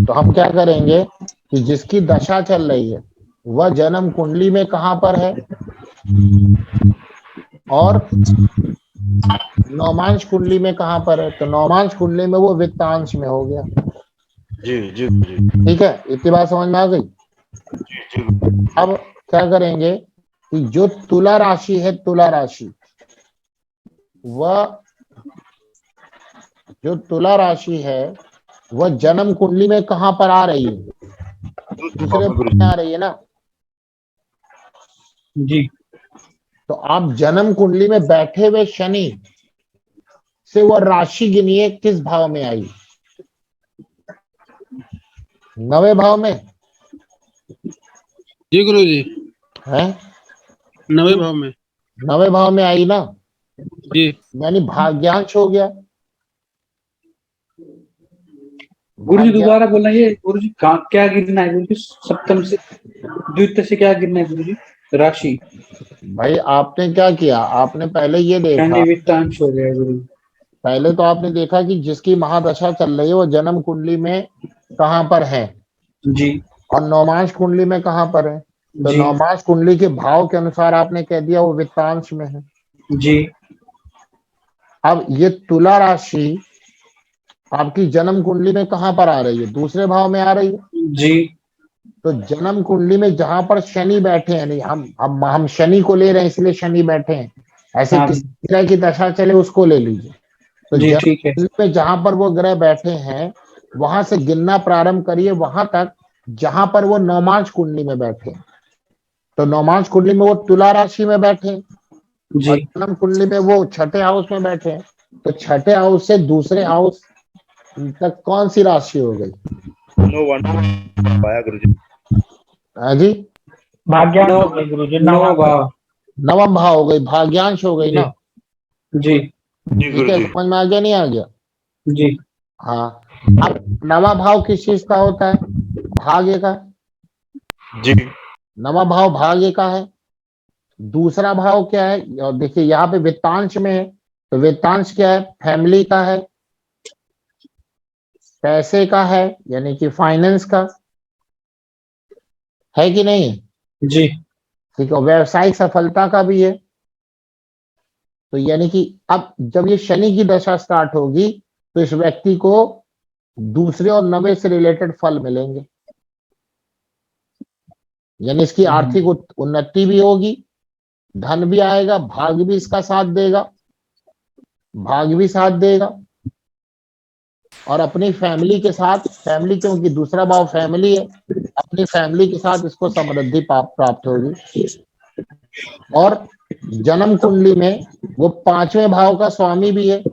[SPEAKER 1] तो हम क्या करेंगे कि जिसकी दशा चल रही है वह जन्म कुंडली में कहां पर है, और नौमांश कुंडली में कहां पर है। तो नौमांश कुंडली में वो वित्तांश में हो गया,
[SPEAKER 4] जी जी जी
[SPEAKER 1] ठीक है। इतनी बात समझ में आ गई। अब क्या करेंगे कि जो तुला राशि है, तुला राशि, वह जो तुला राशि है वह जन्म कुंडली में कहां पर आ रही है, दूसरे भाव में आ रही है ना।
[SPEAKER 5] जी
[SPEAKER 1] तो आप जन्म कुंडली में बैठे हुए शनि से वह राशि गिनिए किस भाव में आई, 9वें भाव में
[SPEAKER 6] जी गुरु जी,
[SPEAKER 1] है,
[SPEAKER 6] 9वें भाव में।
[SPEAKER 1] 9वें भाव में आई ना,
[SPEAKER 6] जी
[SPEAKER 1] यानी भाग्यांश हो गया।
[SPEAKER 5] गुरुजी दोबारा बोलना, ये गुरुजी क्या गिनना है गुरुजी, सप्तम से द्वितीय से क्या गिनना है गुरुजी, राशि।
[SPEAKER 1] भाई आपने क्या किया, आपने पहले ये देखा,
[SPEAKER 5] शनि वित्तांश हो गया गुरु।
[SPEAKER 1] पहले तो आपने देखा कि जिसकी महादशा चल रही है वो जन्म कुंडली में कहां पर है,
[SPEAKER 5] जी
[SPEAKER 1] और नौमांश कुंडली में कहां पर है। तो
[SPEAKER 5] जी
[SPEAKER 1] नौमांश कुंडली के भाव के अनुसार आपने कह दिया वो वित्तांश में है।
[SPEAKER 5] जी
[SPEAKER 1] अब ये तुला राशि आपकी जन्म कुंडली में कहां पर आ रही है, दूसरे भाव में आ रही है।
[SPEAKER 5] जी
[SPEAKER 1] तो जन्म कुंडली में जहां पर शनि बैठे हैं, नहीं हम शनि को ले रहे हैं इसलिए शनि बैठे हैं, ऐसे
[SPEAKER 5] हाँ
[SPEAKER 1] किसी ग्रह की दशा चले उसको ले लीजिए। तो
[SPEAKER 5] जी
[SPEAKER 1] जन्म
[SPEAKER 5] ठीक है।
[SPEAKER 1] कुंडली में जहां पर वो ग्रह बैठे हैं वहां से गिनना प्रारंभ करिए वहां तक जहां पर वो नौमांश कुंडली में बैठे हैं। तो नौमांश कुंडली में वो तुला राशि में बैठे हैं
[SPEAKER 5] जी
[SPEAKER 1] और जन्म कुंडली में वो छठे हाउस में बैठे हैं। तो छठे हाउस से दूसरे हाउस तक कौन सी राशि हो गई,
[SPEAKER 4] नो वन पाया गुरु जी।
[SPEAKER 1] हाँ जी,
[SPEAKER 5] भाग्यांश हो गई गुरुजी, नौ भाव।
[SPEAKER 1] नवम भाव हो गई, भाग्यांश हो गई
[SPEAKER 5] जी
[SPEAKER 1] ना।
[SPEAKER 4] जी
[SPEAKER 5] जी
[SPEAKER 1] ठीक है,
[SPEAKER 4] गुरु जी।
[SPEAKER 1] समझ में आ गया नहीं आ गया।
[SPEAKER 5] जी
[SPEAKER 1] हाँ, अब नवा भाव किस चीज का होता है, भाग्य का।
[SPEAKER 4] जी
[SPEAKER 1] नवा भाव भाग्य का है। दूसरा भाव क्या है, और देखिए यहाँ पे वित्तांश में है, तो वित्तांश क्या है, फैमिली का है। पैसे का है, यानी कि फाइनेंस का है कि नहीं?
[SPEAKER 5] जी
[SPEAKER 1] ठीक है, व्यवसायिक सफलता का भी है। तो यानी कि अब जब ये शनि की दशा स्टार्ट होगी तो इस व्यक्ति को दूसरे और नवे से रिलेटेड फल मिलेंगे, यानी इसकी आर्थिक उन्नति भी होगी, धन भी आएगा, भाग्य भी इसका साथ देगा, भाग्य भी साथ देगा। और अपनी फैमिली के साथ, फैमिली क्योंकि दूसरा भाव फैमिली है, अपनी फैमिली के साथ इसको समृद्धि प्राप्त होगी। और जन्म कुंडली में वो 5वें भाव का स्वामी भी है,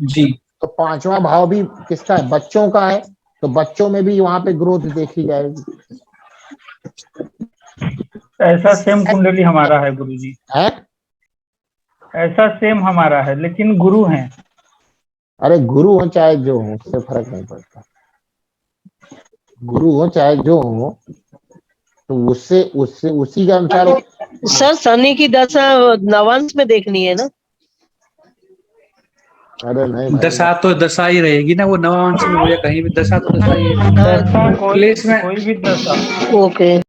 [SPEAKER 5] जी
[SPEAKER 1] तो 5वां भाव भी किसका है? बच्चों का है। तो बच्चों में भी वहां पे ग्रोथ देखी जाएगी।
[SPEAKER 7] ऐसा सेम कुंडली हमारा है गुरुजी,
[SPEAKER 1] है?
[SPEAKER 7] ऐसा सेम हमारा है, लेकिन गुरु हैं।
[SPEAKER 1] अरे गुरु हो चाहे जो हो, उससे फर्क नहीं पड़ता। गुरु हो चाहे जो हो, तो उससे उससे उसी के अनुसार।
[SPEAKER 8] सर शनि की दशा नवांश में देखनी है ना?
[SPEAKER 1] अरे नहीं भाई,
[SPEAKER 5] दशा तो दशा ही रहेगी ना, वो नवांश में हो या कहीं भी दशा तो दशा ही है।
[SPEAKER 7] दशा
[SPEAKER 5] प्लेस में
[SPEAKER 7] कोई भी दशा।
[SPEAKER 8] ओके।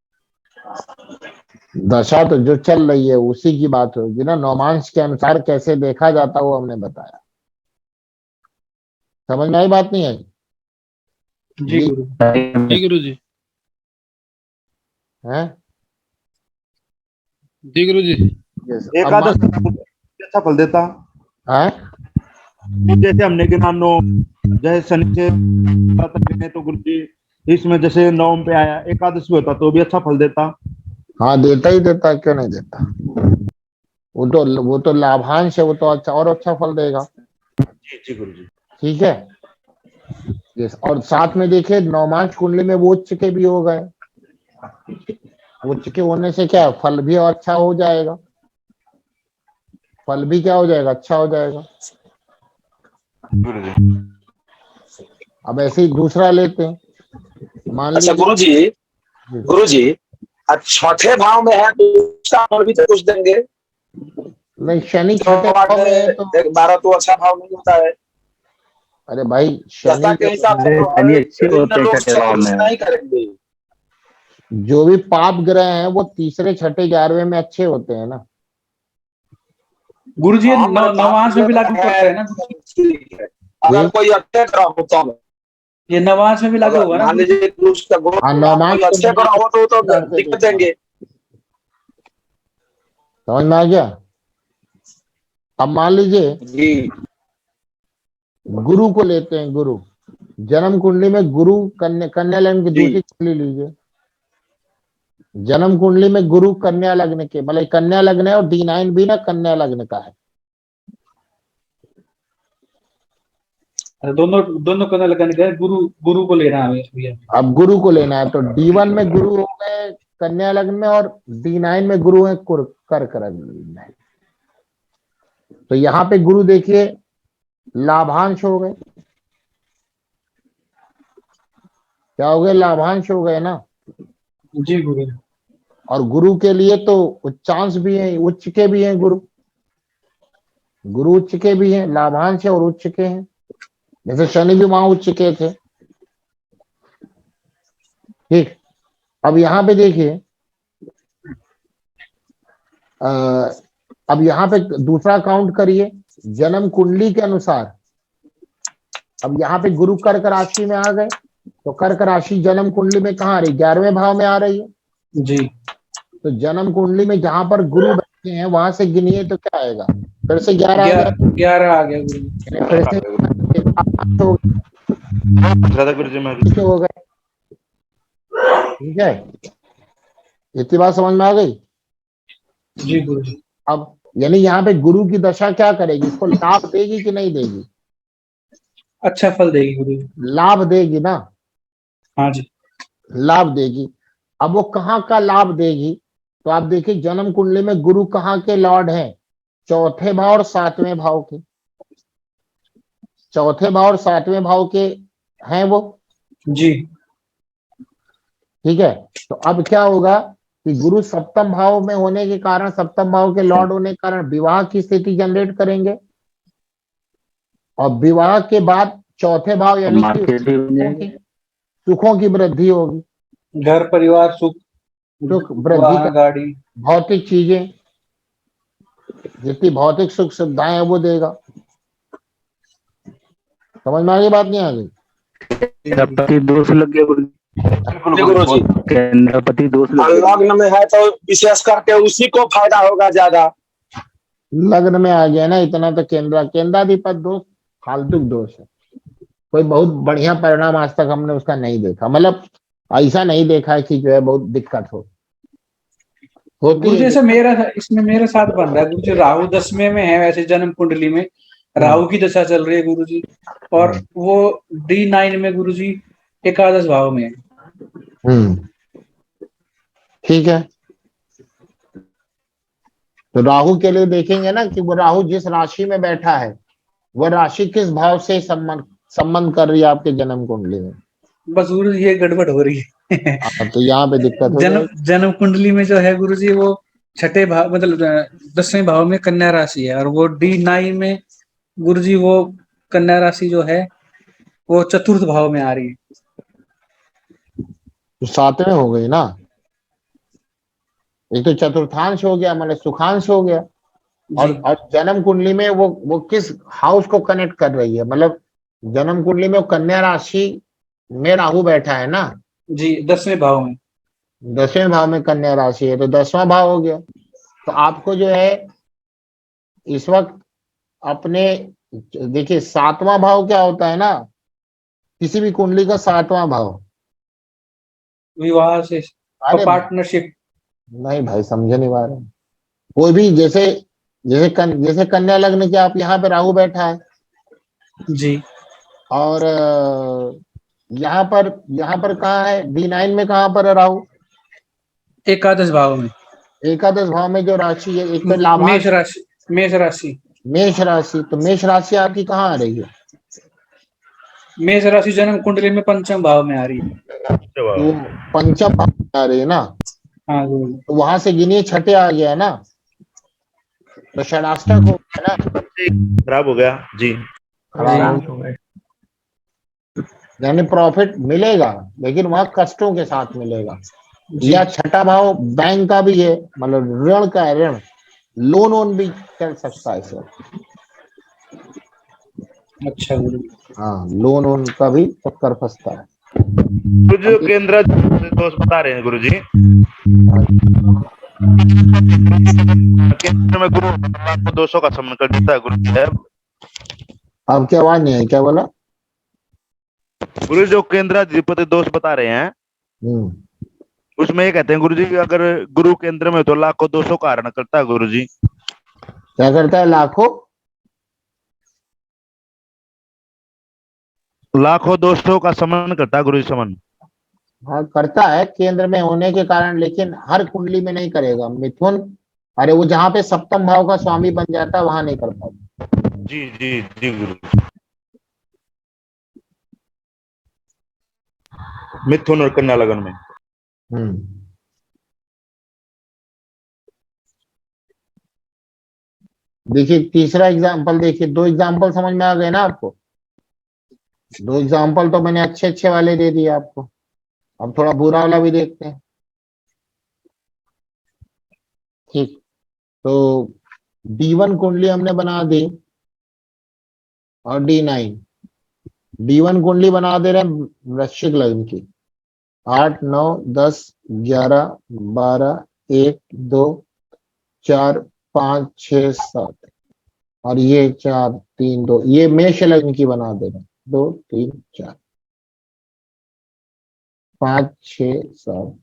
[SPEAKER 1] दशा तो जो चल रही है उसी की बात होगी ना। नौमांश के अनुसार कैसे देखा जाता वो हमने बताया। समझ में आई बात? नहीं आई?
[SPEAKER 5] जी गुरु
[SPEAKER 6] जी गुरु जी।
[SPEAKER 1] है?
[SPEAKER 6] जी गुरु जी।
[SPEAKER 1] Yes. अब
[SPEAKER 4] एकादश
[SPEAKER 1] मान-
[SPEAKER 4] अच्छा फल देता।
[SPEAKER 1] है?
[SPEAKER 4] जैसे हमने कि मान लो जैसे शनि से गिने तो गुरु जी इसमें जैसे नवम पे आया, एकादश में होता तो भी अच्छा फल देता।
[SPEAKER 1] हाँ देता ही देता, क्यों नहीं देता? वो तो लाभांश है, वो तो अच्छा और अच्छा फल देगा।
[SPEAKER 4] जी जी गुरु जी।
[SPEAKER 1] ठीक है। यस। और साथ में देखिए नौमांश कुंडली में वो उच्च के भी हो गए। उच्च के होने से क्या है? फल भी अच्छा हो जाएगा। फल भी क्या हो जाएगा? अच्छा हो जाएगा।
[SPEAKER 4] गुरु जी
[SPEAKER 1] अब ऐसे ही दूसरा लेते हैं, मान
[SPEAKER 2] अच्छा
[SPEAKER 1] लीजिए।
[SPEAKER 2] गुरु जी अब छठे भाव में है तो उसका फल भी तो कुछ देंगे।
[SPEAKER 1] नहीं, शनि
[SPEAKER 2] तो
[SPEAKER 1] छठे भाव में है तो
[SPEAKER 2] 12 तो अच्छा भाव नहीं होता है।
[SPEAKER 1] अरे भाई
[SPEAKER 2] दशा
[SPEAKER 1] शनि
[SPEAKER 2] के हिसाब से तो
[SPEAKER 9] शनि अच्छे होते हैं
[SPEAKER 2] लोग
[SPEAKER 9] छठे भाव में।
[SPEAKER 2] नहीं करेंगे।
[SPEAKER 1] जो भी पाप ग्रह हैं वो तीसरे छठे 11वें में अच्छे होते हैं ना।
[SPEAKER 5] गुरु जी
[SPEAKER 2] हाँ,
[SPEAKER 5] नवांश में भी लागू पड़ता है ना?
[SPEAKER 2] ठीक है। अगर कोई अच्छे ग्रह हो तो
[SPEAKER 5] ये नवांश में भी लागू
[SPEAKER 2] अगर
[SPEAKER 5] होगा ना
[SPEAKER 2] मान
[SPEAKER 5] गुरु जी?
[SPEAKER 2] लीजिए कि उसका
[SPEAKER 1] हाँ, नौमांश
[SPEAKER 2] कोई अच्छे ग्रह हो तो दिक्कत देंगे।
[SPEAKER 1] समझ में आ गया? अब मान लीजिए
[SPEAKER 2] जी
[SPEAKER 1] गुरु को लेते हैं। गुरु जन्म कुंडली में गुरु कन्या लग्न की
[SPEAKER 2] जी।
[SPEAKER 1] दूसरी कुंडली लीजिए। जन्म कुंडली में गुरु कन्या लग्न के, मतलब कन्या लग्न है और D9 भी ना कन्या लग्न का है।
[SPEAKER 5] दोनों दोनों को लगाने का है, गुरु गुरु को लेना है भैया।
[SPEAKER 1] अब गुरु को लेना है तो D1 में गुरु हो गए कन्या लग्न में और D9 में गुरु है कर्क लग्न में। तो यहाँ पे गुरु देखिए लाभांश हो गए। क्या हो गए? लाभांश हो गए ना।
[SPEAKER 5] जी गुरु।
[SPEAKER 1] और गुरु के लिए तो उच्चांश भी है, उच्च के भी हैं। गुरु गुरु उच्च के भी हैं, लाभांश है और उच्च के हैं। जैसे शनि भी वहां उच्च के थे। ठीक। अब यहाँ पे देखिए अब यहाँ पे दूसरा काउंट करिए जन्म कुंडली के अनुसार। अब यहाँ पे गुरु कर्क राशि में आ गए तो कर्क राशि जन्म कुंडली में कहाँ आ रही? 11वें भाव में आ रही है।
[SPEAKER 5] जी
[SPEAKER 1] तो जन्म कुंडली में जहां पर गुरु बैठे हैं वहां से गिनिए तो क्या आएगा? फिर से 11 आ गया।
[SPEAKER 5] 11 आ गया गुरु।
[SPEAKER 1] फिर से
[SPEAKER 4] गुरु जी मैं
[SPEAKER 1] हो गए। ठीक है, इतनी बात समझ में आ गई?
[SPEAKER 5] जी गुरु जी।
[SPEAKER 1] अब यानी यहाँ पे गुरु की दशा क्या करेगी? इसको लाभ देगी कि नहीं देगी?
[SPEAKER 5] अच्छा फल देगी गुरु जी।
[SPEAKER 1] लाभ देगी ना।
[SPEAKER 5] हाँ जी।
[SPEAKER 1] लाभ देगी। अब वो कहाँ का लाभ देगी? तो आप देखिए जन्म कुंडली में गुरु कहाँ के लॉर्ड हैं? चौथे भाव और 7वें भाव के। चौथे भाव और 7वें भाव के हैं वो।
[SPEAKER 5] जी
[SPEAKER 1] ठीक है। तो अब क्या होगा कि गुरु सप्तम भाव में होने के कारण, सप्तम भाव के लॉर्ड होने के कारण विवाह की स्थिति जनरेट करेंगे। और विवाह के बाद चौथे भाव यानी कि सुखों की वृद्धि होगी,
[SPEAKER 5] घर परिवार सुख,
[SPEAKER 1] सुख वृद्धि
[SPEAKER 5] वाहन
[SPEAKER 1] का,
[SPEAKER 5] गाड़ी।
[SPEAKER 1] भौतिक चीजें, जितनी भौतिक सुख सुविधाएं है वो देगा। समझ में आ गई बात, नहीं आ गई?
[SPEAKER 9] पति दोष लग गया गुरु
[SPEAKER 2] जी गुरु जी,
[SPEAKER 9] पति दोष लग
[SPEAKER 2] और
[SPEAKER 9] गया।
[SPEAKER 2] लग्न में है तो विशेष करके उसी को फायदा होगा ज्यादा।
[SPEAKER 1] लग्न में आ गया ना, इतना तो केंद्राधिपत दोष फालतू दोष है। कोई बहुत बढ़िया परिणाम आज तक हमने उसका नहीं देखा, मतलब ऐसा नहीं देखा है कि जो है बहुत दिक्कत होती
[SPEAKER 5] गुरु जी
[SPEAKER 1] है।
[SPEAKER 5] ऐसा इसमें मेरे साथ बन रहा है गुरु जी, राहु 10वें में है वैसे जन्म कुंडली में, राहु की दशा चल रही है गुरु जी, और वो D9 में गुरु जी एकादश भाव में है।
[SPEAKER 1] ठीक है, तो राहु के लिए देखेंगे ना कि वो राहु जिस राशि में बैठा है वह राशि किस भाव से संबंध कर रही है आपके जन्म कुंडली में।
[SPEAKER 5] बस गुरु जी ये गड़बड़ हो रही है।
[SPEAKER 1] तो यहाँ पे दिक्कत हो जाएगी।
[SPEAKER 5] जन्म कुंडली में जो है गुरु जी वो छठे भाव मतलब 10वें भाव में कन्या राशि है, और वो D9 में गुरु जी वो कन्या राशि जो है वो चतुर्थ भाव में आ रही है।
[SPEAKER 1] तो 7वें हो गई ना, एक तो चतुर्थांश हो गया मतलब सुखांश हो गया, और जन्म कुंडली में वो किस हाउस को कनेक्ट कर रही है, मतलब जन्म कुंडली में वो कन्या राशि में राहु बैठा है ना
[SPEAKER 5] जी, 10वें भाव में,
[SPEAKER 1] 10वें भाव में कन्या राशि है, तो 10वां भाव हो गया। तो आपको जो है इस वक्त अपने, देखिए 7वां भाव क्या होता है ना, किसी भी कुंडली का 7वां भाव
[SPEAKER 5] विवाह से
[SPEAKER 1] अरे
[SPEAKER 5] पार्टनरशिप।
[SPEAKER 1] नहीं भाई, समझे नहीं पा रहे। कोई भी जैसे जैसे कन्या लग्न के आप यहाँ पे राहु बैठा है
[SPEAKER 5] जी,
[SPEAKER 1] और यहाँ पर कहाँ है D9 में, कहाँ पर है राहु?
[SPEAKER 5] एकादश भाव में,
[SPEAKER 1] एकादश भाव में जो राशि है, एक तो
[SPEAKER 5] मेष
[SPEAKER 1] लाभांश
[SPEAKER 5] राशि, मेष राशि,
[SPEAKER 1] मेष राशि, तो मेष राशि आपकी कहाँ आ रही है?
[SPEAKER 5] मेष राशि जन्म कुंडली में 5वें भाव में आ रही है।
[SPEAKER 1] तो पंचम भाव में आ रही है ना,
[SPEAKER 5] हाँ गुरु,
[SPEAKER 1] तो वहां से गिनिए छठे आ गया है ना, तो षडाष्टक हो गया ना,
[SPEAKER 4] खराब हो गया जी।
[SPEAKER 1] खराब हो गया। यानी प्रॉफिट मिलेगा लेकिन वहां कष्टों के साथ मिलेगा। या छठा भाव बैंक का भी है, मतलब ऋण का है, ऋण लोन वोन भी चल सकता है सर।
[SPEAKER 5] अच्छा गुरु,
[SPEAKER 1] हाँ, लोन वोन का भी चक्कर फंसता है।
[SPEAKER 4] जो केंद्र दोष बता रहे हैं गुरु जी, केंद्र में गुरु आपको दोषों का समन कर देता है गुरु जी।
[SPEAKER 1] अब क्या आवाज नहीं है, क्या बोला
[SPEAKER 4] गुरु? जो केंद्राधिपति दोष बता रहे हैं उसमें ये कहते हैं गुरु जी, अगर गुरु केंद्र में तो लाखों दोषों का हरण करता है गुरु जी।
[SPEAKER 1] क्या करता है?
[SPEAKER 4] लाखों दोषों का समन करता है गुरु जी, समन।
[SPEAKER 1] हाँ करता है केंद्र में होने के कारण, लेकिन हर कुंडली में नहीं करेगा। मिथुन, अरे वो जहाँ पे सप्तम भाव का स्वामी बन जाता है वहां नहीं कर पाता।
[SPEAKER 4] जी जी जी गुरु। मिथुन और कन्या लगन में।
[SPEAKER 1] देखिए तीसरा एग्जाम्पल देखिए, 2 एग्जाम्पल समझ में आ गए ना आपको? 2 एग्जाम्पल तो मैंने अच्छे अच्छे वाले दे दिए आपको, अब थोड़ा बुरा वाला भी देखते हैं। ठीक, तो D1 कुंडली हमने बना दी और D9, D1 कुंडली बना दे रहे हैं वृश्चिक लग्न की, 8 9 10 11 12 1 2 4 5 6 7, और ये 4 3 2, ये मेष लग्न की बना दे रहे हैं, 2 3 4 5 6 7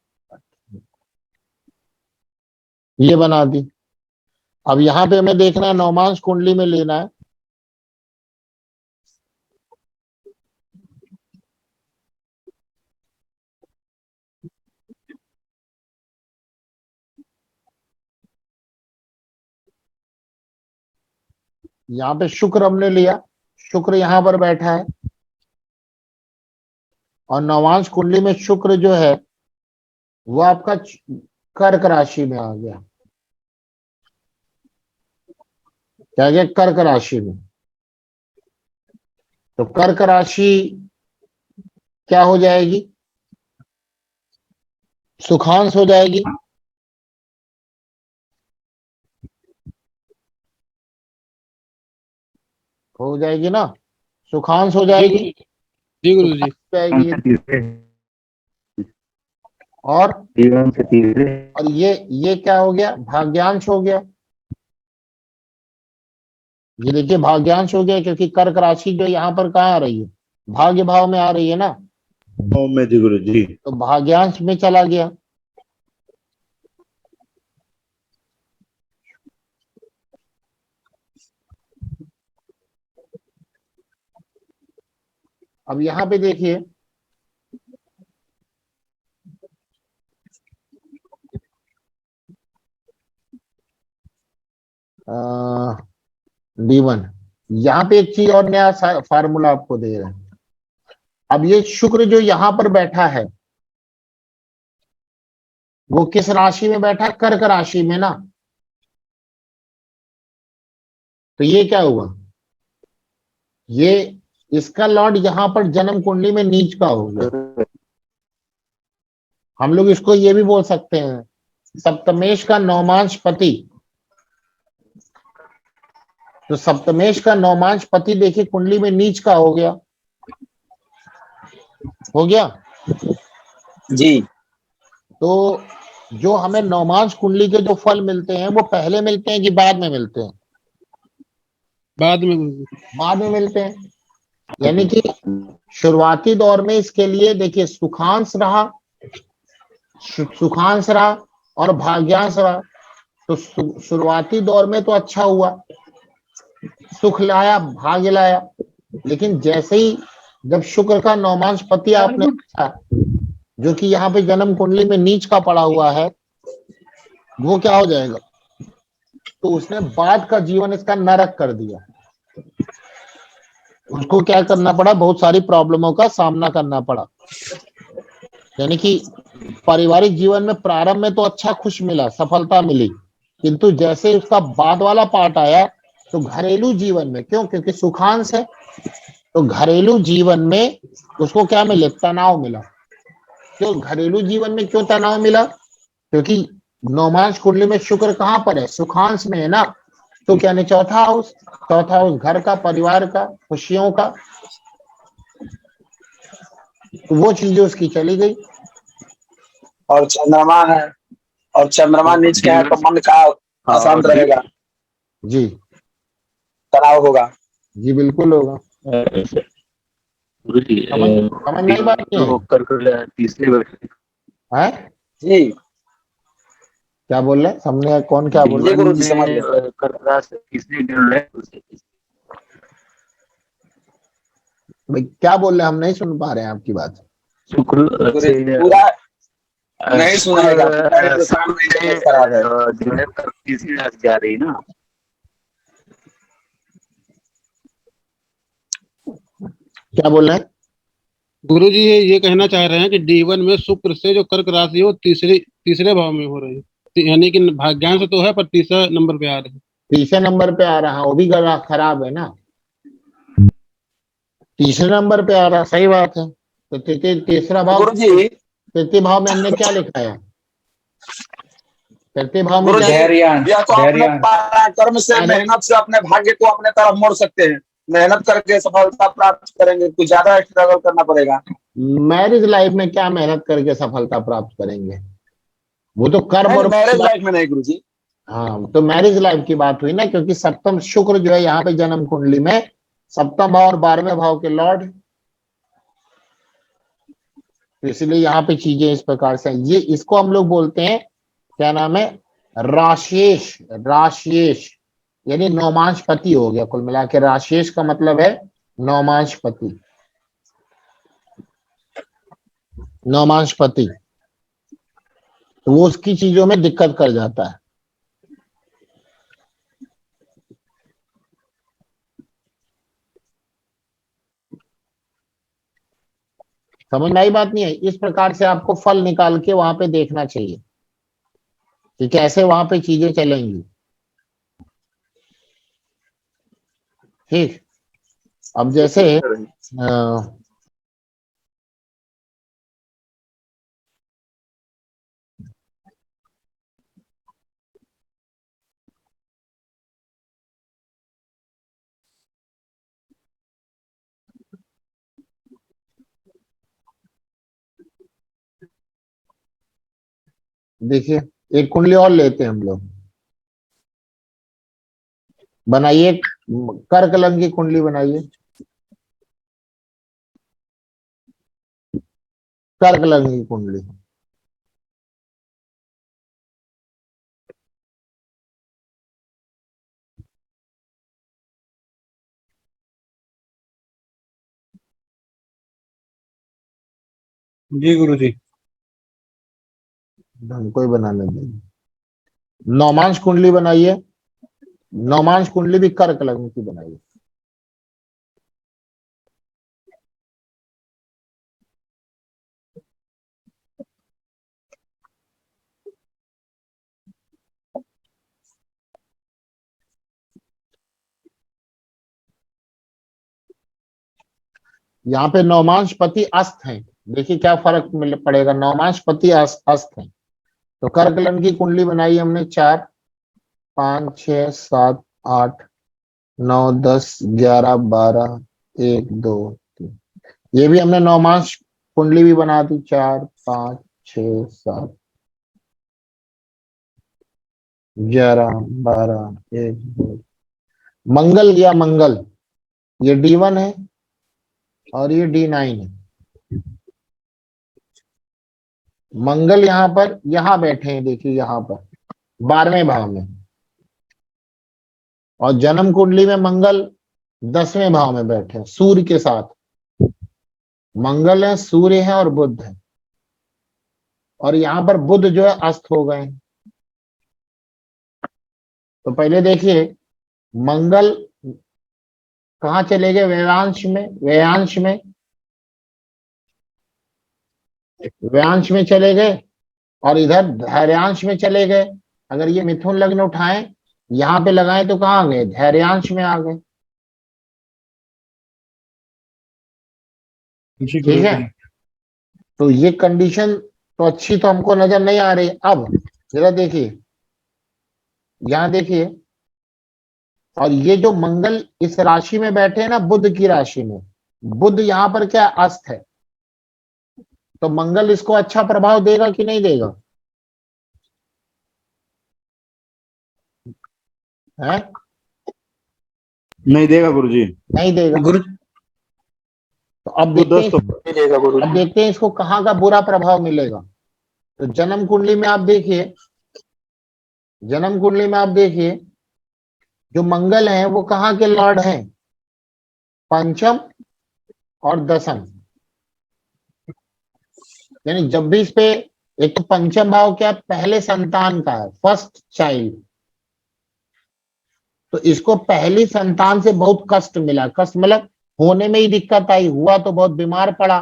[SPEAKER 1] ये बना दी। अब यहाँ पे हमें देखना है नवमांश कुंडली में लेना है। यहाँ पे शुक्र हमने लिया, शुक्र यहाँ पर बैठा है, और नवांश कुंडली में शुक्र जो है वो आपका कर्क राशि में आ गया। क्या गया? कर्क राशि में। तो कर्क राशि क्या हो जाएगी? सुखांश हो जाएगी। हो जाएगी ना, सुखांश हो
[SPEAKER 6] जी
[SPEAKER 1] जाएगी।
[SPEAKER 6] जी गुरु जी।
[SPEAKER 1] सुखांश हो जाएगी।
[SPEAKER 9] तीसरे,
[SPEAKER 1] और
[SPEAKER 9] जीवन से तीसरे।
[SPEAKER 1] और ये क्या हो गया? भाग्यांश हो गया। ये देखिए भाग्यांश हो गया, क्योंकि कर्क राशि जो यहाँ पर कहाँ आ रही है? भाग्य भाव में आ रही है ना,
[SPEAKER 4] ओम में जी गुरु जी।
[SPEAKER 1] तो भाग्यांश में चला गया। अब यहाँ पे देखिए, D1, यहाँ पे एक चीज और नया फार्मूला आपको दे रहे हैं। अब ये शुक्र जो यहाँ पर बैठा है, वो किस राशि में बैठा है? कर्क राशि में ना। तो ये क्या हुआ? ये इसका लॉर्ड यहाँ पर जन्म कुंडली में नीच का हो गया। हम लोग इसको ये भी बोल सकते हैं, सप्तमेश का नौमांश पति। तो सप्तमेश का नौमांश पति देखिए कुंडली में नीच का हो गया। हो गया।
[SPEAKER 2] जी।
[SPEAKER 1] तो जो हमें नौमांश कुंडली के जो फल मिलते हैं, वो पहले मिलते हैं कि बाद में मिलते हैं?
[SPEAKER 6] बाद में गुरु जी।
[SPEAKER 1] बाद में मिलते हैं। यानी कि शुरुआती दौर में इसके लिए देखिए सुखांश रहा, सुखांश रहा और भाग्यांश रहा। तो शुरुआती दौर में तो अच्छा हुआ, सुख लाया, भाग्य लाया। लेकिन जैसे ही जब शुक्र का नौमांश पति आपने देखा, जो कि यहाँ पे जन्म कुंडली में नीच का पड़ा हुआ है, वो क्या हो जाएगा? तो उसने बाद का जीवन इसका नरक कर दिया। उसको क्या करना पड़ा? बहुत सारी प्रॉब्लमों का सामना करना पड़ा। यानी कि पारिवारिक जीवन में प्रारंभ में तो अच्छा खुश मिला, सफलता मिली, किंतु जैसे उसका बाद वाला पार्ट आया, तो घरेलू जीवन में, क्यों? क्योंकि सुखांश है, तो घरेलू जीवन में उसको क्या मिले? तनाव मिला। क्यों घरेलू जीवन में क्यों तनाव मिला? क्योंकि नौमांश कुंडली में शुक्र कहाँ पर है? सुखांश में है ना। तो क्या नहीं, चौथा हाउस, चौथा हाउस घर का, परिवार का, खुशियों का। तो वो चीजें उसकी चली गई।
[SPEAKER 2] और चंद्रमा है, और चंद्रमा नीच का है, तो मन का अशांत रहेगा,
[SPEAKER 1] जी
[SPEAKER 2] तनाव होगा।
[SPEAKER 1] जी बिल्कुल होगा।
[SPEAKER 9] गुरु जी,
[SPEAKER 1] समझ नहीं बात नहीं
[SPEAKER 9] तो कर्क तीसरे बैठे
[SPEAKER 1] है?
[SPEAKER 2] जी
[SPEAKER 1] क्या बोल रहे? समझे? कौन क्या बोल
[SPEAKER 2] जी
[SPEAKER 1] रहे?
[SPEAKER 2] गुरु जी, समझ गए।
[SPEAKER 9] कर्क राशि तीसरे गिर रहे हैं।
[SPEAKER 1] भाई क्या बोल रहे? हम नहीं सुन पा रहे हैं आपकी बात।
[SPEAKER 9] शुक्र
[SPEAKER 2] गुरु
[SPEAKER 9] से
[SPEAKER 2] जी पूरा नहीं सुनाएगा, मेरे तो कान में तबीयत खराब है।
[SPEAKER 9] जो है कर्क तीसरी राशि जा रही ना।
[SPEAKER 6] क्या बोल रहे हैं? गुरु जी ये कहना चाह रहे हैं कि D1 में शुक्र से जो कर्क राशि हो तीसरे भाव में हो रही है, यानी कि भाग्यांश तो है पर तीसरा नंबर पे आ रही है।
[SPEAKER 1] तीसरे नंबर पे आ रहा, वो भी गला खराब है ना। तीसरे नंबर पे आ रहा, सही बात है। तो तीसरा भाव,
[SPEAKER 2] गुरु जी,
[SPEAKER 1] तृतीय भाव में हमने क्या लिखा है? तृतीय भाव में
[SPEAKER 2] गुरु
[SPEAKER 1] क्या?
[SPEAKER 2] जी,
[SPEAKER 5] धैर्यांश,
[SPEAKER 2] या तो अपने
[SPEAKER 5] धैर्यांश।
[SPEAKER 2] पराक्रम से, मेहनत से अपने भाग्य को अपने तरफ मोड़ सकते हैं। मेहनत करके सफलता प्राप्त करेंगे, कुछ ज्यादा स्ट्रगल करना पड़ेगा।
[SPEAKER 1] मैरिज लाइफ में क्या मेहनत करके सफलता प्राप्त करेंगे? वो तो कर्म और
[SPEAKER 2] मैरिज लाइफ में नहीं गुरु जी।
[SPEAKER 1] हाँ, तो मैरिज लाइफ की बात हुई ना, क्योंकि सप्तम शुक्र जो है यहाँ पे जन्म कुंडली में सप्तम भाव और 12वें भाव के लॉर्ड, तो इसलिए यहाँ पे चीजें इस प्रकार से। ये इसको हम लोग बोलते हैं, क्या नाम है? राशेष। राशेष यानी नौमांश पति हो गया कुल मिला के। राशेष का मतलब है नौमांश पति। नौमांश पति, तो वो उसकी चीजों में दिक्कत कर जाता है। समझ में आई बात नहीं है? इस प्रकार से आपको फल निकाल के वहां पे देखना चाहिए कि कैसे वहां पे चीजें चलेंगी। ठीक। अब जैसे देखिए एक कुंडली और लेते हैं हम लोग, बनाइए कर्क लग्न की कुंडली बनाइए, कर्क लग्न की कुंडली।
[SPEAKER 5] जी गुरुजी।
[SPEAKER 1] हमको ही बनाने देंगे। नौमांश कुंडली बनाइए, नौमांश कुंडली भी कर्क लग्न की बनाइए। यहाँ पे नौमांश पति अस्त है, देखिए क्या फर्क मिल पड़ेगा, नौमांश पति अस्त है। तो कर्क लग्न की कुंडली बनाई हमने 4 5 6 7 8 9 10 11 12 1 2 3, ये भी हमने नौमांश कुंडली भी बना दी 4 5 6 7 11 12 1 2। मंगल गया, मंगल ये D1 है और ये D9 है। मंगल यहाँ पर यहाँ बैठे हैं, देखिए यहाँ पर 12वें भाव में, और जन्म कुंडली में मंगल 10वें भाव में बैठे हैं सूर्य के साथ। मंगल है, सूर्य है और बुध है, और यहाँ पर बुध जो है अस्त हो गए। तो पहले देखिए मंगल कहाँ चले गए, व्ययांश में, व्ययांश में, व्ययांश में चले गए, और इधर धैर्यांश में चले गए। अगर ये मिथुन लग्न उठाएं यहाँ पे लगाएं तो कहाँ गए, धैर्यांश में आ गए।
[SPEAKER 5] जी
[SPEAKER 1] ठीक है,
[SPEAKER 5] गुरुजी।
[SPEAKER 1] तो ये कंडीशन तो अच्छी तो हमको नजर नहीं आ रही। अब जरा देखिए, यहाँ देखिए, और ये जो मंगल इस राशि में बैठे हैं ना, बुध की राशि में, बुध यहाँ पर क्या अस्त है, तो मंगल इसको अच्छा प्रभाव देगा कि नहीं देगा, है?
[SPEAKER 4] नहीं देगा गुरुजी।
[SPEAKER 1] नहीं देगा।
[SPEAKER 5] गुरु
[SPEAKER 1] तो अब
[SPEAKER 4] तो
[SPEAKER 1] देखते
[SPEAKER 4] 10
[SPEAKER 1] हैं,
[SPEAKER 4] तो
[SPEAKER 1] अब देखते हैं इसको कहाँ का बुरा प्रभाव मिलेगा। तो जन्म कुंडली में आप देखिए, जन्म कुंडली में आप देखिए जो मंगल है वो कहाँ के लॉर्ड हैं, पंचम और दसम। यानी जब भी इस पे, एक तो पंचम भाव क्या, पहले संतान का है, फर्स्ट चाइल्ड, तो इसको पहली संतान से बहुत कष्ट मिला, कष्ट मतलब होने में ही दिक्कत आई, हुआ तो बहुत बीमार पड़ा,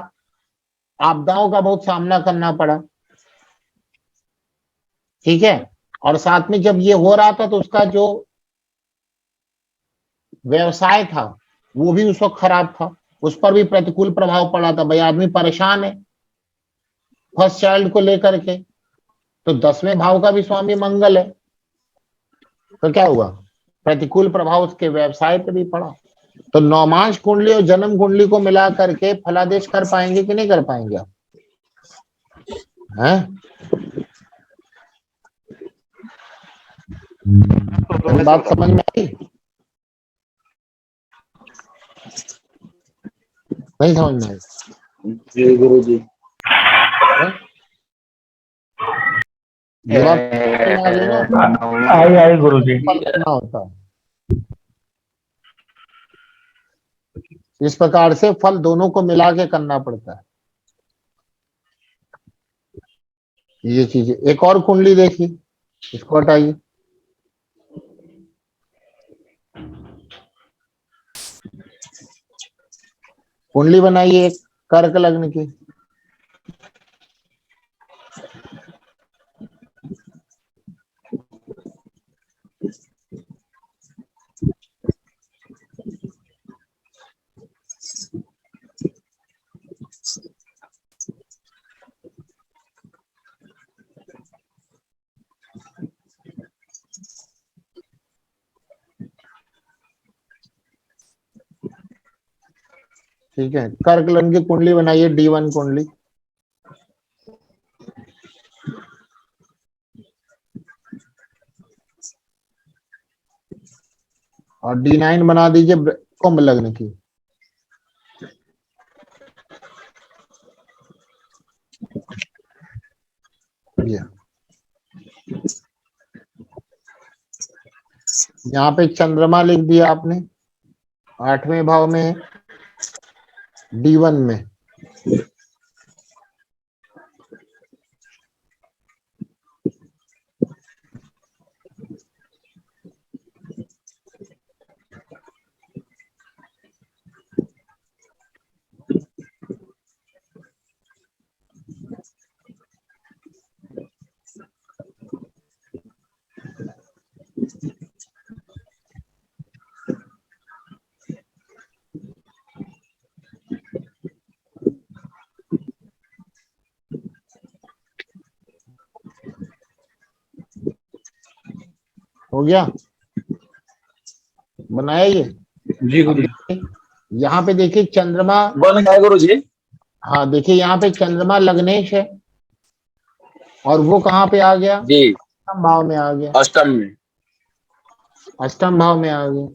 [SPEAKER 1] आपदाओं का बहुत सामना करना पड़ा। ठीक है, और साथ में जब ये हो रहा था तो उसका जो व्यवसाय था वो भी उस वक्त खराब था, उस पर भी प्रतिकूल प्रभाव पड़ा था। भाई आदमी परेशान है फर्स्ट चाइल्ड को लेकर के, तो 10वें भाव का भी स्वामी मंगल है, तो क्या हुआ, प्रतिकूल प्रभाव उसके व्यवसाय पे भी पड़ा। तो नौमांश कुंडली और जन्म कुंडली को मिला करके फलादेश कर पाएंगे कि नहीं कर पाएंगे आप, हैं? मेरी बात समझ में आई, नहीं समझ में आई?
[SPEAKER 2] जी गुरुजी।
[SPEAKER 1] ये बात समझ में आ गई ना,
[SPEAKER 7] आई आई गुरुजी।
[SPEAKER 1] फल करना होता है इस प्रकार से, फल दोनों को मिला के करना पड़ता है ये चीजें। एक और कुंडली देखिए, इसको हटाइए, कुंडली बनाइए एक कर्क लग्न की। ठीक है, कर्क लग्न की कुंडली बनाइए, D1 कुंडली। और D9 बना दीजिए कुंभ लग्न की। यहाँ पे चंद्रमा लिख दिया आपने, 8वें भाव में है, D1 में। हो गया, बनाया ये?
[SPEAKER 5] जी गुरु जी।
[SPEAKER 1] यहाँ पे देखिए चंद्रमा,
[SPEAKER 2] बन गया गुरु जी।
[SPEAKER 1] हाँ देखिए यहाँ पे चंद्रमा लग्नेश है, और वो कहाँ पे आ गया?
[SPEAKER 2] जी,
[SPEAKER 1] अष्टम भाव में आ गया।
[SPEAKER 2] अष्टम में।
[SPEAKER 1] अष्टम भाव में आ गया।